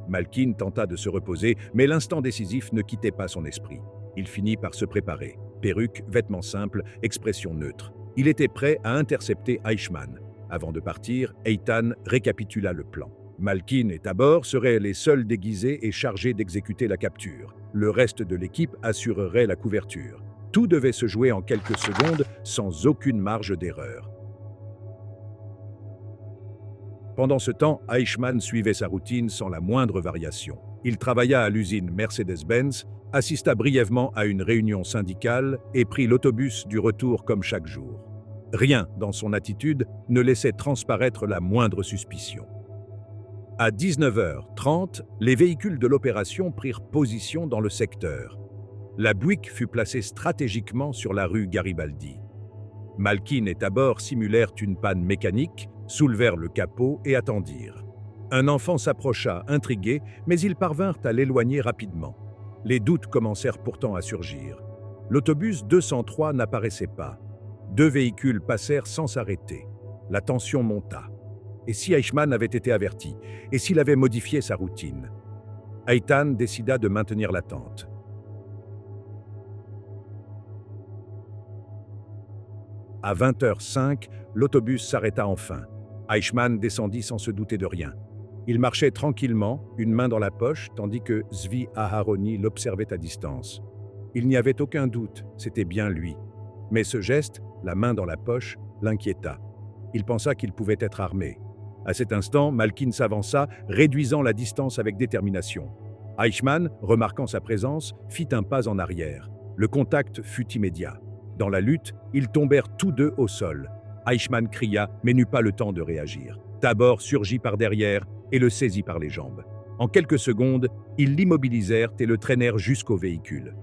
Malkin tenta de se reposer, mais l'instant décisif ne quittait pas son esprit. Il finit par se préparer. Perruque, vêtements simples, expression neutre. Il était prêt à intercepter Eichmann. Avant de partir, Eitan récapitula le plan. Malkin et Tabor seraient les seuls déguisés et chargés d'exécuter la capture. Le reste de l'équipe assurerait la couverture. Tout devait se jouer en quelques secondes, sans aucune marge d'erreur. Pendant ce temps, Eichmann suivait sa routine sans la moindre variation. Il travailla à l'usine Mercedes-Benz, assista brièvement à une réunion syndicale et prit l'autobus du retour comme chaque jour. Rien dans son attitude ne laissait transparaître la moindre suspicion. À 19h30, les véhicules de l'opération prirent position dans le secteur. La Buick fut placée stratégiquement sur la rue Garibaldi. Malkin et Tabor simulèrent une panne mécanique, soulevèrent le capot et attendirent. Un enfant s'approcha, intrigué, mais ils parvinrent à l'éloigner rapidement. Les doutes commencèrent pourtant à surgir. L'autobus 203 n'apparaissait pas. 2 véhicules passèrent sans s'arrêter. La tension monta. Et si Eichmann avait été averti? Et s'il avait modifié sa routine? Eitan décida de maintenir l'attente. À 20h05, l'autobus s'arrêta enfin. Eichmann descendit sans se douter de rien. Il marchait tranquillement, une main dans la poche, tandis que Zvi Aharoni l'observait à distance. Il n'y avait aucun doute, c'était bien lui. Mais ce geste, la main dans la poche, l'inquiéta. Il pensa qu'il pouvait être armé. À cet instant, Malkin s'avança, réduisant la distance avec détermination. Eichmann, remarquant sa présence, fit un pas en arrière. Le contact fut immédiat. Dans la lutte, ils tombèrent tous deux au sol. Eichmann cria, mais n'eut pas le temps de réagir. Tabor surgit par derrière et le saisit par les jambes. En quelques secondes, ils l'immobilisèrent et le traînèrent jusqu'au véhicule.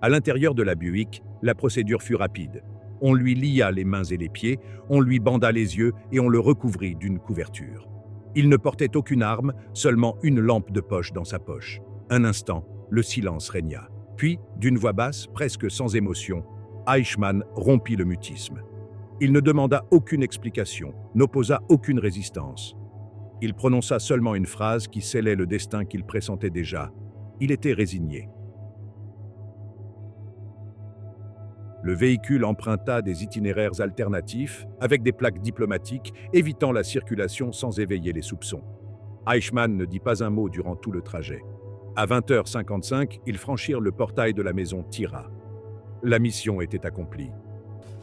À l'intérieur de la Buick, la procédure fut rapide. On lui lia les mains et les pieds, on lui banda les yeux et on le recouvrit d'une couverture. Il ne portait aucune arme, seulement une lampe de poche dans sa poche. Un instant, le silence régna. Puis, d'une voix basse, presque sans émotion, Eichmann rompit le mutisme. Il ne demanda aucune explication, n'opposa aucune résistance. Il prononça seulement une phrase qui scellait le destin qu'il pressentait déjà. Il était résigné. Le véhicule emprunta des itinéraires alternatifs avec des plaques diplomatiques, évitant la circulation sans éveiller les soupçons. Eichmann ne dit pas un mot durant tout le trajet. À 20h55, ils franchirent le portail de la maison Tira. La mission était accomplie.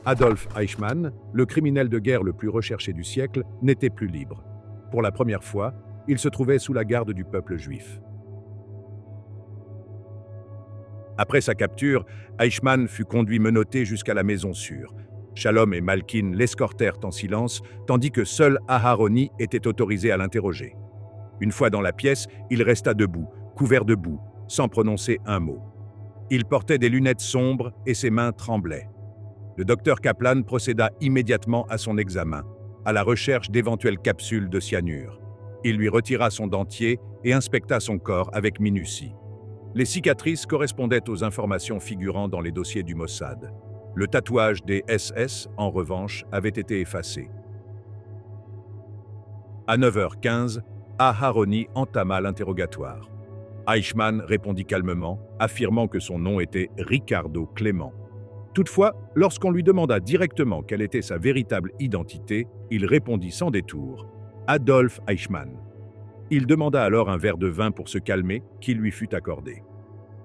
Adolf Eichmann, le criminel de guerre le plus recherché du siècle, n'était plus libre. Pour la première fois, il se trouvait sous la garde du peuple juif. Après sa capture, Eichmann fut conduit menotté jusqu'à la maison sûre. Shalom et Malkin l'escortèrent en silence, tandis que seul Aharoni était autorisé à l'interroger. Une fois dans la pièce, il resta debout, couvert de boue, sans prononcer un mot. Il portait des lunettes sombres et ses mains tremblaient. Le docteur Kaplan procéda immédiatement à son examen, à la recherche d'éventuelles capsules de cyanure. Il lui retira son dentier et inspecta son corps avec minutie. Les cicatrices correspondaient aux informations figurant dans les dossiers du Mossad. Le tatouage des SS, en revanche, avait été effacé. À 9h15, Aharoni entama l'interrogatoire. Eichmann répondit calmement, affirmant que son nom était Ricardo Clément. Toutefois, lorsqu'on lui demanda directement quelle était sa véritable identité, il répondit sans détour « Adolf Eichmann ». Il demanda alors un verre de vin pour se calmer, qui lui fut accordé.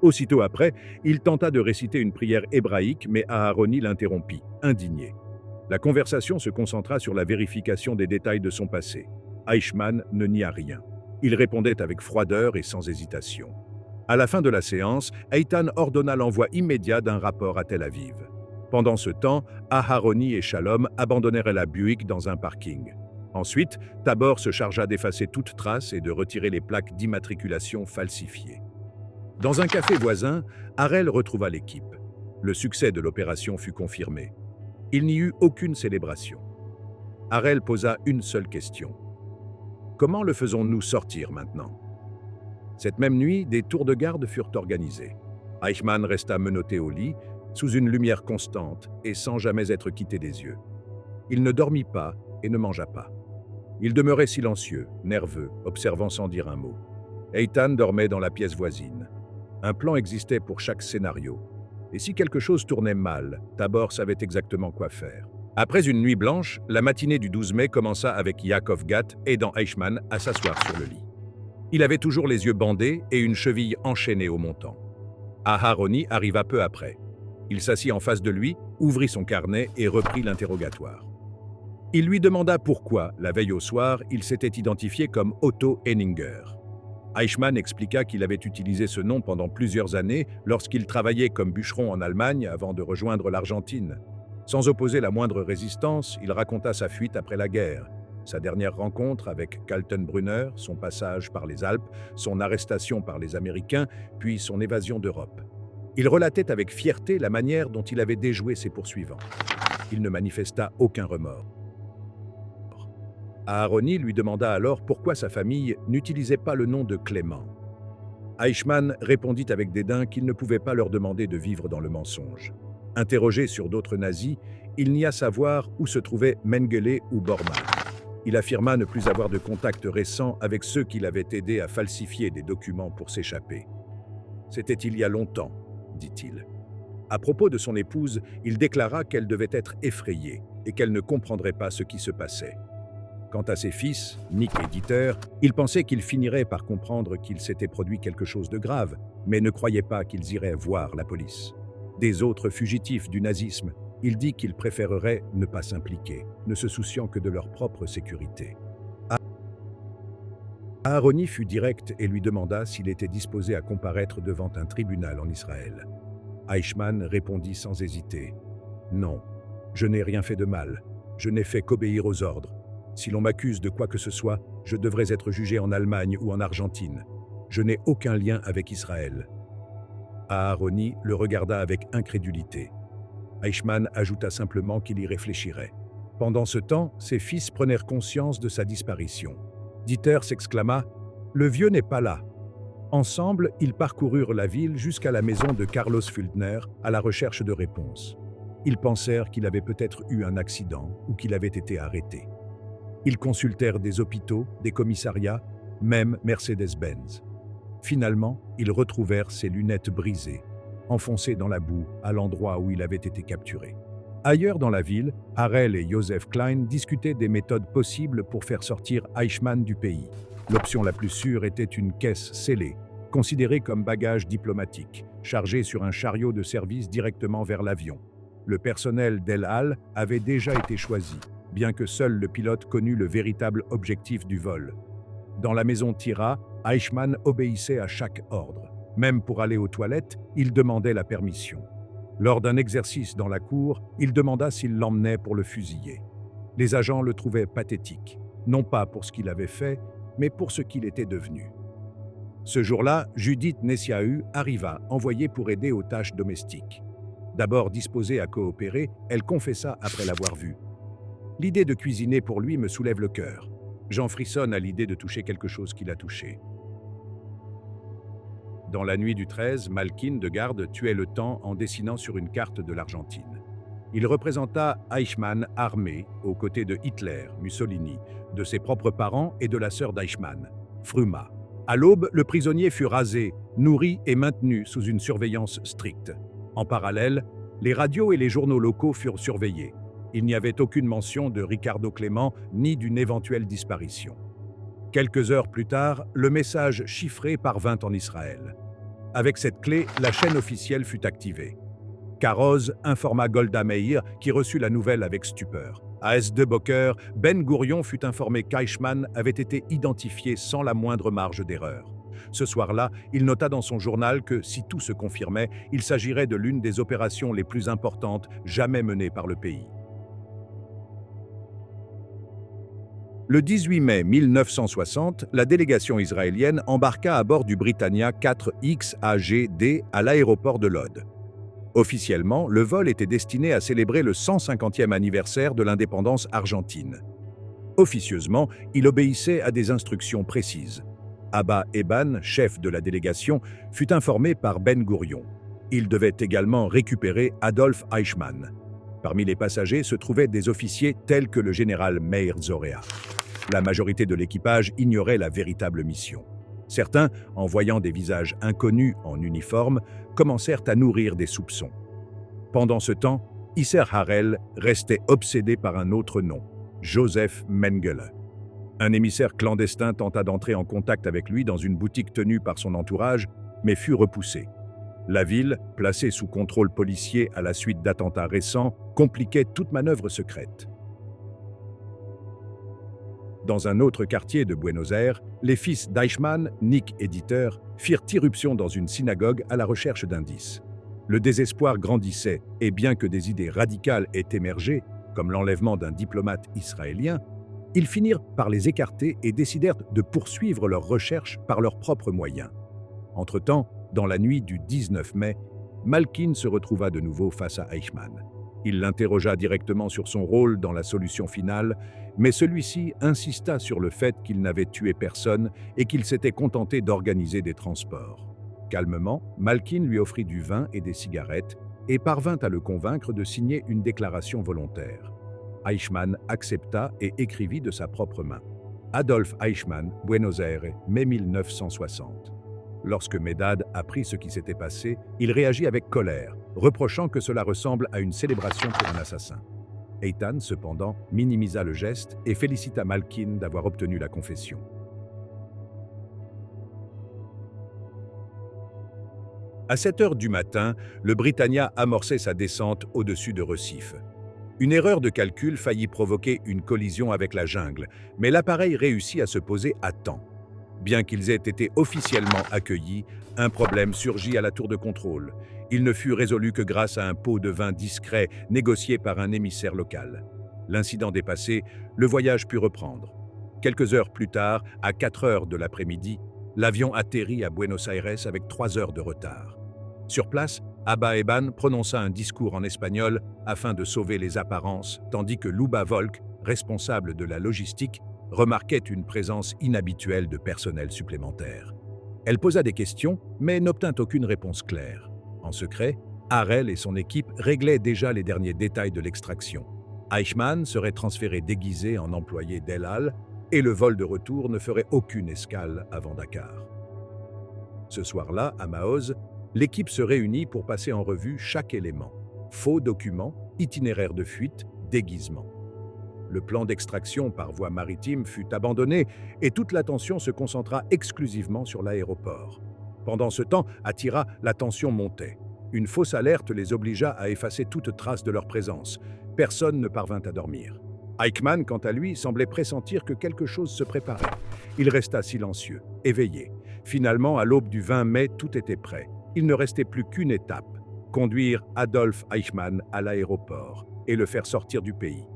Aussitôt après, il tenta de réciter une prière hébraïque, mais Aharoni l'interrompit, indigné. La conversation se concentra sur la vérification des détails de son passé. Eichmann ne nia rien. Il répondait avec froideur et sans hésitation. À la fin de la séance, Eitan ordonna l'envoi immédiat d'un rapport à Tel Aviv. Pendant ce temps, Aharoni et Shalom abandonnèrent la Buick dans un parking. Ensuite, Tabor se chargea d'effacer toute trace et de retirer les plaques d'immatriculation falsifiées. Dans un café voisin, Harel retrouva l'équipe. Le succès de l'opération fut confirmé. Il n'y eut aucune célébration. Harel posa une seule question. Comment le faisons-nous sortir maintenant ? Cette même nuit, des tours de garde furent organisés. Eichmann resta menotté au lit, sous une lumière constante et sans jamais être quitté des yeux. Il ne dormit pas et ne mangea pas. Il demeurait silencieux, nerveux, observant sans dire un mot. Eitan dormait dans la pièce voisine. Un plan existait pour chaque scénario. Et si quelque chose tournait mal, Tabor savait exactement quoi faire. Après une nuit blanche, la matinée du 12 mai commença avec Yaakov Gat aidant Eichmann à s'asseoir sur le lit. Il avait toujours les yeux bandés et une cheville enchaînée au montant. Aharoni arriva peu après. Il s'assit en face de lui, ouvrit son carnet et reprit l'interrogatoire. Il lui demanda pourquoi, la veille au soir, il s'était identifié comme Otto Henninger. Eichmann expliqua qu'il avait utilisé ce nom pendant plusieurs années lorsqu'il travaillait comme bûcheron en Allemagne avant de rejoindre l'Argentine. Sans opposer la moindre résistance, il raconta sa fuite après la guerre, sa dernière rencontre avec Kaltenbrunner, son passage par les Alpes, son arrestation par les Américains, puis son évasion d'Europe. Il relatait avec fierté la manière dont il avait déjoué ses poursuivants. Il ne manifesta aucun remords. Aharoni lui demanda alors pourquoi sa famille n'utilisait pas le nom de Clément. Eichmann répondit avec dédain qu'il ne pouvait pas leur demander de vivre dans le mensonge. Interrogé sur d'autres nazis, il nia savoir où se trouvaient Mengele ou Bormann. Il affirma ne plus avoir de contact récent avec ceux qui l'avaient aidé à falsifier des documents pour s'échapper. « C'était il y a longtemps », dit-il. À propos de son épouse, il déclara qu'elle devait être effrayée et qu'elle ne comprendrait pas ce qui se passait. Quant à ses fils, Nick et Dieter, il pensait qu'ils finiraient par comprendre qu'il s'était produit quelque chose de grave, mais ne croyait pas qu'ils iraient voir la police. Des autres fugitifs du nazisme, il dit qu'ils préféreraient ne pas s'impliquer, ne se souciant que de leur propre sécurité. Aharoni fut direct et lui demanda s'il était disposé à comparaître devant un tribunal en Israël. Eichmann répondit sans hésiter « Non, je n'ai rien fait de mal, je n'ai fait qu'obéir aux ordres. Si l'on m'accuse de quoi que ce soit, je devrais être jugé en Allemagne ou en Argentine. Je n'ai aucun lien avec Israël. » Aharoni le regarda avec incrédulité. Eichmann ajouta simplement qu'il y réfléchirait. Pendant ce temps, ses fils prenèrent conscience de sa disparition. Dieter s'exclama « Le vieux n'est pas là !» Ensemble, ils parcoururent la ville jusqu'à la maison de Carlos Fultner à la recherche de réponses. Ils pensèrent qu'il avait peut-être eu un accident ou qu'il avait été arrêté. Ils consultèrent des hôpitaux, des commissariats, même Mercedes-Benz. Finalement, ils retrouvèrent ses lunettes brisées, enfoncées dans la boue à l'endroit où il avait été capturé. Ailleurs dans la ville, Harel et Joseph Klein discutaient des méthodes possibles pour faire sortir Eichmann du pays. L'option la plus sûre était une caisse scellée, considérée comme bagage diplomatique, chargée sur un chariot de service directement vers l'avion. Le personnel d'El Al avait déjà été choisi, bien que seul le pilote connût le véritable objectif du vol. Dans la maison Tira, Eichmann obéissait à chaque ordre. Même pour aller aux toilettes, il demandait la permission. Lors d'un exercice dans la cour, il demanda s'il l'emmenait pour le fusiller. Les agents le trouvaient pathétique, non pas pour ce qu'il avait fait, mais pour ce qu'il était devenu. Ce jour-là, Judith Nessiahu arriva, envoyée pour aider aux tâches domestiques. D'abord disposée à coopérer, elle confessa après l'avoir vu. « L'idée de cuisiner pour lui me soulève le cœur. J'en frissonne à l'idée de toucher quelque chose qui l'a touché. » Dans la nuit du 13, Malkin de garde tuait le temps en dessinant sur une carte de l'Argentine. Il représenta Eichmann armé aux côtés de Hitler, Mussolini, de ses propres parents et de la sœur d'Eichmann, Fruma. À l'aube, le prisonnier fut rasé, nourri et maintenu sous une surveillance stricte. En parallèle, les radios et les journaux locaux furent surveillés. Il n'y avait aucune mention de Ricardo Clément ni d'une éventuelle disparition. Quelques heures plus tard, le message chiffré parvint en Israël. Avec cette clé, la chaîne officielle fut activée. Karoz informa Golda Meir, qui reçut la nouvelle avec stupeur. À S2 Boker, Ben Gourion fut informé qu'Eichmann avait été identifié sans la moindre marge d'erreur. Ce soir-là, il nota dans son journal que, si tout se confirmait, il s'agirait de l'une des opérations les plus importantes jamais menées par le pays. Le 18 mai 1960, la délégation israélienne embarqua à bord du Britannia 4XAGD à l'aéroport de Lod. Officiellement, le vol était destiné à célébrer le 150e anniversaire de l'indépendance argentine. Officieusement, il obéissait à des instructions précises. Abba Eban, chef de la délégation, fut informé par Ben Gourion. Il devait également récupérer Adolf Eichmann. Parmi les passagers se trouvaient des officiers tels que le général Meir Zorea. La majorité de l'équipage ignorait la véritable mission. Certains, en voyant des visages inconnus en uniforme, commencèrent à nourrir des soupçons. Pendant ce temps, Isser Harel restait obsédé par un autre nom, Joseph Mengele. Un émissaire clandestin tenta d'entrer en contact avec lui dans une boutique tenue par son entourage, mais fut repoussé. La ville, placée sous contrôle policier à la suite d'attentats récents, compliquait toute manœuvre secrète. Dans un autre quartier de Buenos Aires, les fils d'Eichmann, Nick et Dieter, firent irruption dans une synagogue à la recherche d'indices. Le désespoir grandissait, et bien que des idées radicales aient émergé, comme l'enlèvement d'un diplomate israélien, ils finirent par les écarter et décidèrent de poursuivre leurs recherches par leurs propres moyens. Entre-temps, dans la nuit du 19 mai, Malkin se retrouva de nouveau face à Eichmann. Il l'interrogea directement sur son rôle dans la solution finale, mais celui-ci insista sur le fait qu'il n'avait tué personne et qu'il s'était contenté d'organiser des transports. Calmement, Malkin lui offrit du vin et des cigarettes et parvint à le convaincre de signer une déclaration volontaire. Eichmann accepta et écrivit de sa propre main. Adolf Eichmann, Buenos Aires, mai 1960. Lorsque Medad apprit ce qui s'était passé, il réagit avec colère, reprochant que cela ressemble à une célébration pour un assassin. Eitan, cependant, minimisa le geste et félicita Malkin d'avoir obtenu la confession. À 7 heures du matin, le Britannia amorçait sa descente au-dessus de Recife. Une erreur de calcul faillit provoquer une collision avec la jungle, mais l'appareil réussit à se poser à temps. Bien qu'ils aient été officiellement accueillis, un problème surgit à la tour de contrôle. Il ne fut résolu que grâce à un pot de vin discret négocié par un émissaire local. L'incident dépassé, le voyage put reprendre. Quelques heures plus tard, à 4 heures de l'après-midi, l'avion atterrit à Buenos Aires avec 3 heures de retard. Sur place, Abba Eban prononça un discours en espagnol afin de sauver les apparences, tandis que Luba Volk, responsable de la logistique, remarquait une présence inhabituelle de personnel supplémentaire. Elle posa des questions, mais n'obtint aucune réponse claire. En secret, Harel et son équipe réglaient déjà les derniers détails de l'extraction. Eichmann serait transféré déguisé en employé d'El Al et le vol de retour ne ferait aucune escale avant Dakar. Ce soir-là, à Maoz, l'équipe se réunit pour passer en revue chaque élément. Faux documents, itinéraire de fuite, déguisement. Le plan d'extraction par voie maritime fut abandonné et toute l'attention se concentra exclusivement sur l'aéroport. Pendant ce temps, à Tira, la tension montait. Une fausse alerte les obligea à effacer toute trace de leur présence. Personne ne parvint à dormir. Eichmann, quant à lui, semblait pressentir que quelque chose se préparait. Il resta silencieux, éveillé. Finalement, à l'aube du 20 mai, tout était prêt. Il ne restait plus qu'une étape, conduire Adolf Eichmann à l'aéroport et le faire sortir du pays.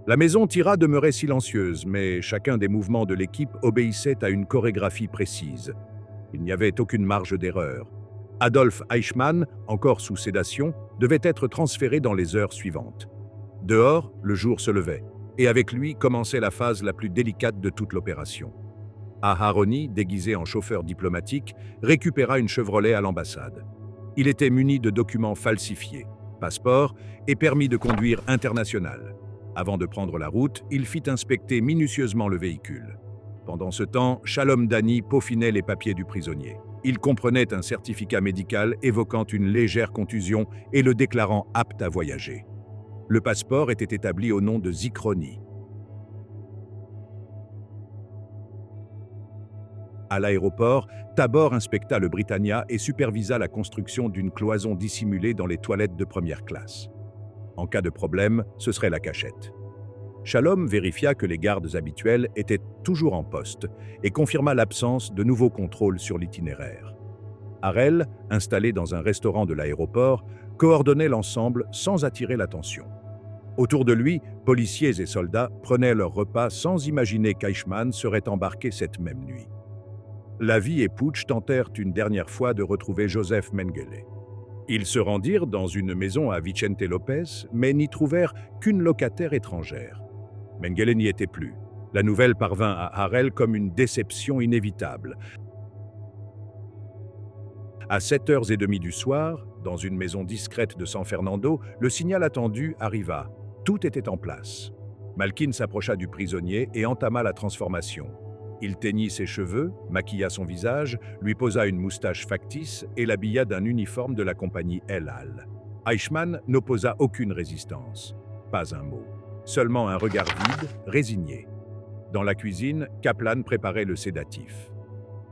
La maison Tira demeurait silencieuse, mais chacun des mouvements de l'équipe obéissait à une chorégraphie précise. Il n'y avait aucune marge d'erreur. Adolf Eichmann, encore sous sédation, devait être transféré dans les heures suivantes. Dehors, le jour se levait, et avec lui commençait la phase la plus délicate de toute l'opération. Aharoni, déguisé en chauffeur diplomatique, récupéra une Chevrolet à l'ambassade. Il était muni de documents falsifiés, passeport et permis de conduire international. Avant de prendre la route, il fit inspecter minutieusement le véhicule. Pendant ce temps, Shalom Dani peaufinait les papiers du prisonnier. Il comprenait un certificat médical évoquant une légère contusion et le déclarant apte à voyager. Le passeport était établi au nom de Zikroni. À l'aéroport, Tabor inspecta le Britannia et supervisa la construction d'une cloison dissimulée dans les toilettes de première classe. En cas de problème, ce serait la cachette. Shalom vérifia que les gardes habituels étaient toujours en poste et confirma l'absence de nouveaux contrôles sur l'itinéraire. Harel, installé dans un restaurant de l'aéroport, coordonnait l'ensemble sans attirer l'attention. Autour de lui, policiers et soldats prenaient leur repas sans imaginer qu'Eichmann serait embarqué cette même nuit. Lavie et Putsch tentèrent une dernière fois de retrouver Joseph Mengele. Ils se rendirent dans une maison à Vicente Lopez, mais n'y trouvèrent qu'une locataire étrangère. Mengele n'y était plus. La nouvelle parvint à Harel comme une déception inévitable. À 7h30 du soir, dans une maison discrète de San Fernando, le signal attendu arriva. Tout était en place. Malkin s'approcha du prisonnier et entama la transformation. Il teignit ses cheveux, maquilla son visage, lui posa une moustache factice et l'habilla d'un uniforme de la compagnie El Al. Eichmann n'opposa aucune résistance. Pas un mot. Seulement un regard vide, résigné. Dans la cuisine, Kaplan préparait le sédatif.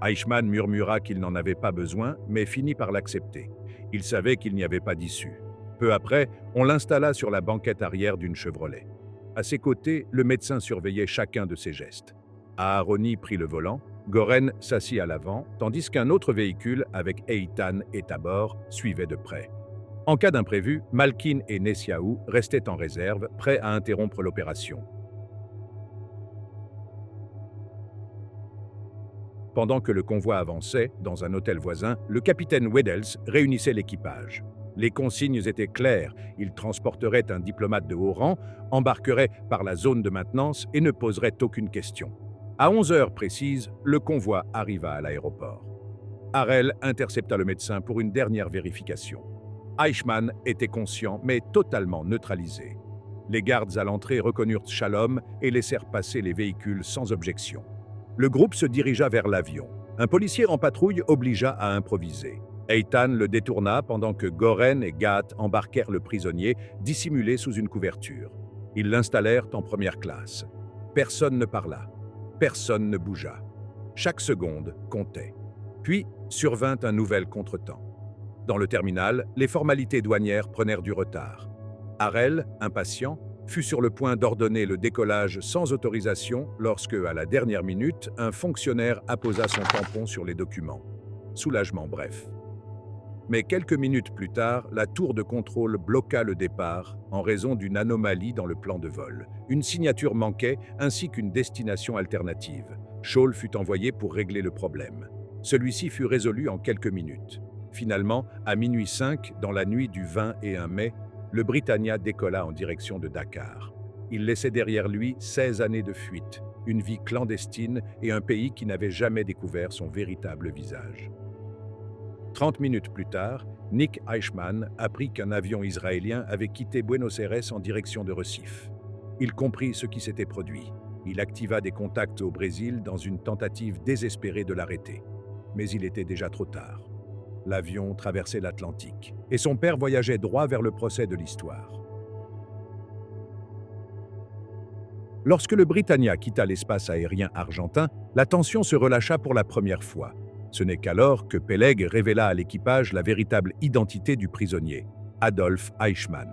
Eichmann murmura qu'il n'en avait pas besoin, mais finit par l'accepter. Il savait qu'il n'y avait pas d'issue. Peu après, on l'installa sur la banquette arrière d'une Chevrolet. À ses côtés, le médecin surveillait chacun de ses gestes. Aharoni prit le volant, Goren s'assit à l'avant, tandis qu'un autre véhicule avec Eitan et Tabor suivait de près. En cas d'imprévu, Malkin et Nessiaou restaient en réserve, prêts à interrompre l'opération. Pendant que le convoi avançait, dans un hôtel voisin, le capitaine Wedels réunissait l'équipage. Les consignes étaient claires, il transporterait un diplomate de haut rang, embarquerait par la zone de maintenance et ne poserait aucune question. À 11h précises, le convoi arriva à l'aéroport. Harel intercepta le médecin pour une dernière vérification. Eichmann était conscient, mais totalement neutralisé. Les gardes à l'entrée reconnurent Shalom et laissèrent passer les véhicules sans objection. Le groupe se dirigea vers l'avion. Un policier en patrouille obligea à improviser. Eitan le détourna pendant que Goren et Gat embarquèrent le prisonnier, dissimulé sous une couverture. Ils l'installèrent en première classe. Personne ne parla. Personne ne bougea. Chaque seconde comptait. Puis survint un nouvel contretemps. Dans le terminal, les formalités douanières prenèrent du retard. Harel, impatient, fut sur le point d'ordonner le décollage sans autorisation lorsque, à la dernière minute, un fonctionnaire apposa son tampon sur les documents. Soulagement bref. Mais quelques minutes plus tard, la tour de contrôle bloqua le départ en raison d'une anomalie dans le plan de vol. Une signature manquait ainsi qu'une destination alternative. Scholl fut envoyé pour régler le problème. Celui-ci fut résolu en quelques minutes. Finalement, à minuit 5, dans la nuit du 20 et 1 mai, le Britannia décolla en direction de Dakar. Il laissait derrière lui 16 années de fuite, une vie clandestine et un pays qui n'avait jamais découvert son véritable visage. 30 minutes plus tard, Nick Eichmann apprit qu'un avion israélien avait quitté Buenos Aires en direction de Recife. Il comprit ce qui s'était produit. Il activa des contacts au Brésil dans une tentative désespérée de l'arrêter. Mais il était déjà trop tard. L'avion traversait l'Atlantique, et son père voyageait droit vers le procès de l'histoire. Lorsque le Britannia quitta l'espace aérien argentin, la tension se relâcha pour la première fois. Ce n'est qu'alors que Peleg révéla à l'équipage la véritable identité du prisonnier, Adolf Eichmann.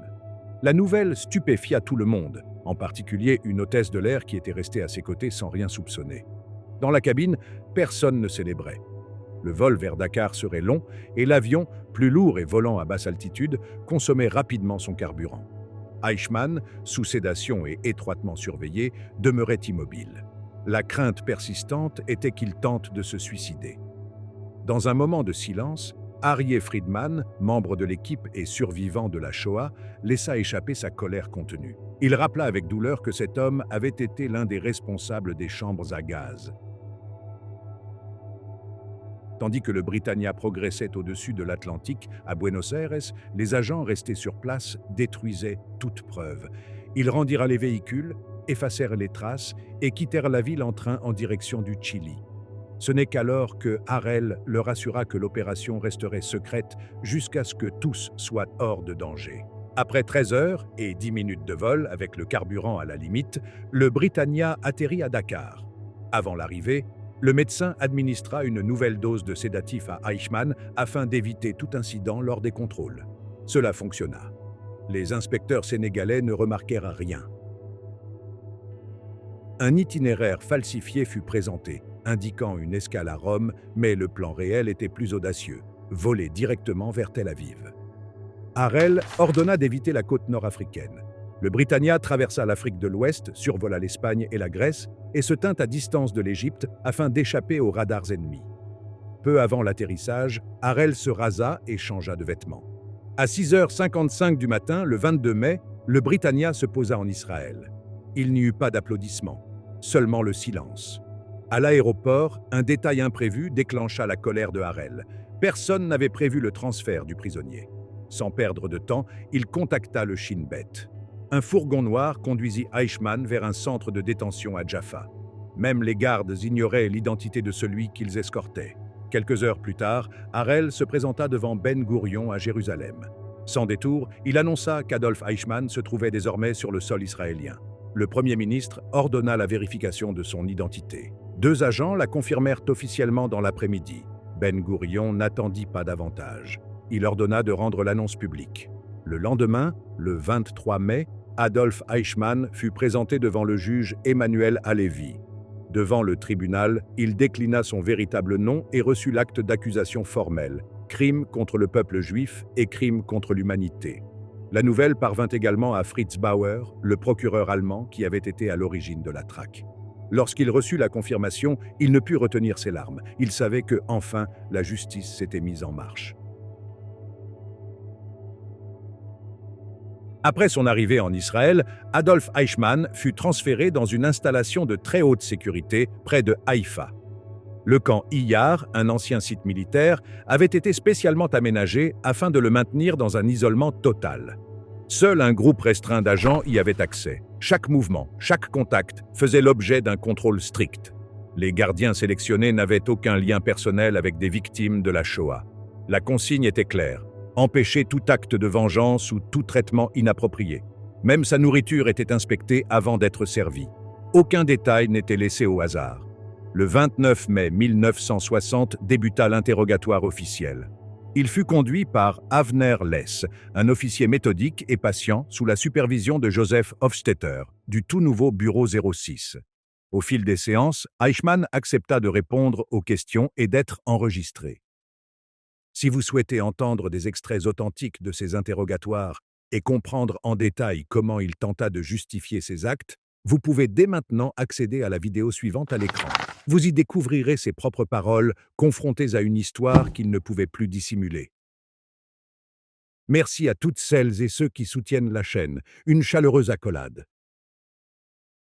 La nouvelle stupéfia tout le monde, en particulier une hôtesse de l'air qui était restée à ses côtés sans rien soupçonner. Dans la cabine, personne ne célébrait. Le vol vers Dakar serait long et l'avion, plus lourd et volant à basse altitude, consommait rapidement son carburant. Eichmann, sous sédation et étroitement surveillé, demeurait immobile. La crainte persistante était qu'il tente de se suicider. Dans un moment de silence, Harry Friedman, membre de l'équipe et survivant de la Shoah, laissa échapper sa colère contenue. Il rappela avec douleur que cet homme avait été l'un des responsables des chambres à gaz. Tandis que le Britannia progressait au-dessus de l'Atlantique, à Buenos Aires, les agents restés sur place détruisaient toute preuve. Ils rendirent les véhicules, effacèrent les traces et quittèrent la ville en train en direction du Chili. Ce n'est qu'alors que Harel leur assura que l'opération resterait secrète jusqu'à ce que tous soient hors de danger. Après 13 heures et 10 minutes de vol avec le carburant à la limite, le Britannia atterrit à Dakar. Avant l'arrivée, le médecin administra une nouvelle dose de sédatif à Eichmann afin d'éviter tout incident lors des contrôles. Cela fonctionna. Les inspecteurs sénégalais ne remarquèrent rien. Un itinéraire falsifié fut présenté, indiquant une escale à Rome, mais le plan réel était plus audacieux, voler directement vers Tel Aviv. Harel ordonna d'éviter la côte nord-africaine. Le Britannia traversa l'Afrique de l'Ouest, survola l'Espagne et la Grèce et se tint à distance de l'Égypte afin d'échapper aux radars ennemis. Peu avant l'atterrissage, Harel se rasa et changea de vêtements. À 6h55 du matin, le 22 mai, le Britannia se posa en Israël. Il n'y eut pas d'applaudissements, seulement le silence. À l'aéroport, un détail imprévu déclencha la colère de Harel. Personne n'avait prévu le transfert du prisonnier. Sans perdre de temps, il contacta le Shin Bet. Un fourgon noir conduisit Eichmann vers un centre de détention à Jaffa. Même les gardes ignoraient l'identité de celui qu'ils escortaient. Quelques heures plus tard, Harel se présenta devant Ben Gourion à Jérusalem. Sans détour, il annonça qu'Adolf Eichmann se trouvait désormais sur le sol israélien. Le Premier ministre ordonna la vérification de son identité. 2 agents la confirmèrent officiellement dans l'après-midi. Ben Gourion n'attendit pas davantage. Il ordonna de rendre l'annonce publique. Le lendemain, le 23 mai, Adolf Eichmann fut présenté devant le juge Emmanuel Halevi. Devant le tribunal, il déclina son véritable nom et reçut l'acte d'accusation formelle, crime contre le peuple juif et crime contre l'humanité. La nouvelle parvint également à Fritz Bauer, le procureur allemand qui avait été à l'origine de la traque. Lorsqu'il reçut la confirmation, il ne put retenir ses larmes. Il savait que, enfin, la justice s'était mise en marche. Après son arrivée en Israël, Adolf Eichmann fut transféré dans une installation de très haute sécurité près de Haïfa. Le camp Iyar, un ancien site militaire, avait été spécialement aménagé afin de le maintenir dans un isolement total. Seul un groupe restreint d'agents y avait accès. Chaque mouvement, chaque contact faisait l'objet d'un contrôle strict. Les gardiens sélectionnés n'avaient aucun lien personnel avec des victimes de la Shoah. La consigne était claire. Empêcher tout acte de vengeance ou tout traitement inapproprié. Même sa nourriture était inspectée avant d'être servie. Aucun détail n'était laissé au hasard. Le 29 mai 1960 débuta l'interrogatoire officiel. Il fut conduit par Avner Less, un officier méthodique et patient sous la supervision de Joseph Hofstetter, du tout nouveau Bureau 06. Au fil des séances, Eichmann accepta de répondre aux questions et d'être enregistré. Si vous souhaitez entendre des extraits authentiques de ces interrogatoires et comprendre en détail comment il tenta de justifier ses actes, vous pouvez dès maintenant accéder à la vidéo suivante à l'écran. Vous y découvrirez ses propres paroles, confrontées à une histoire qu'il ne pouvait plus dissimuler. Merci à toutes celles et ceux qui soutiennent la chaîne. Une chaleureuse accolade.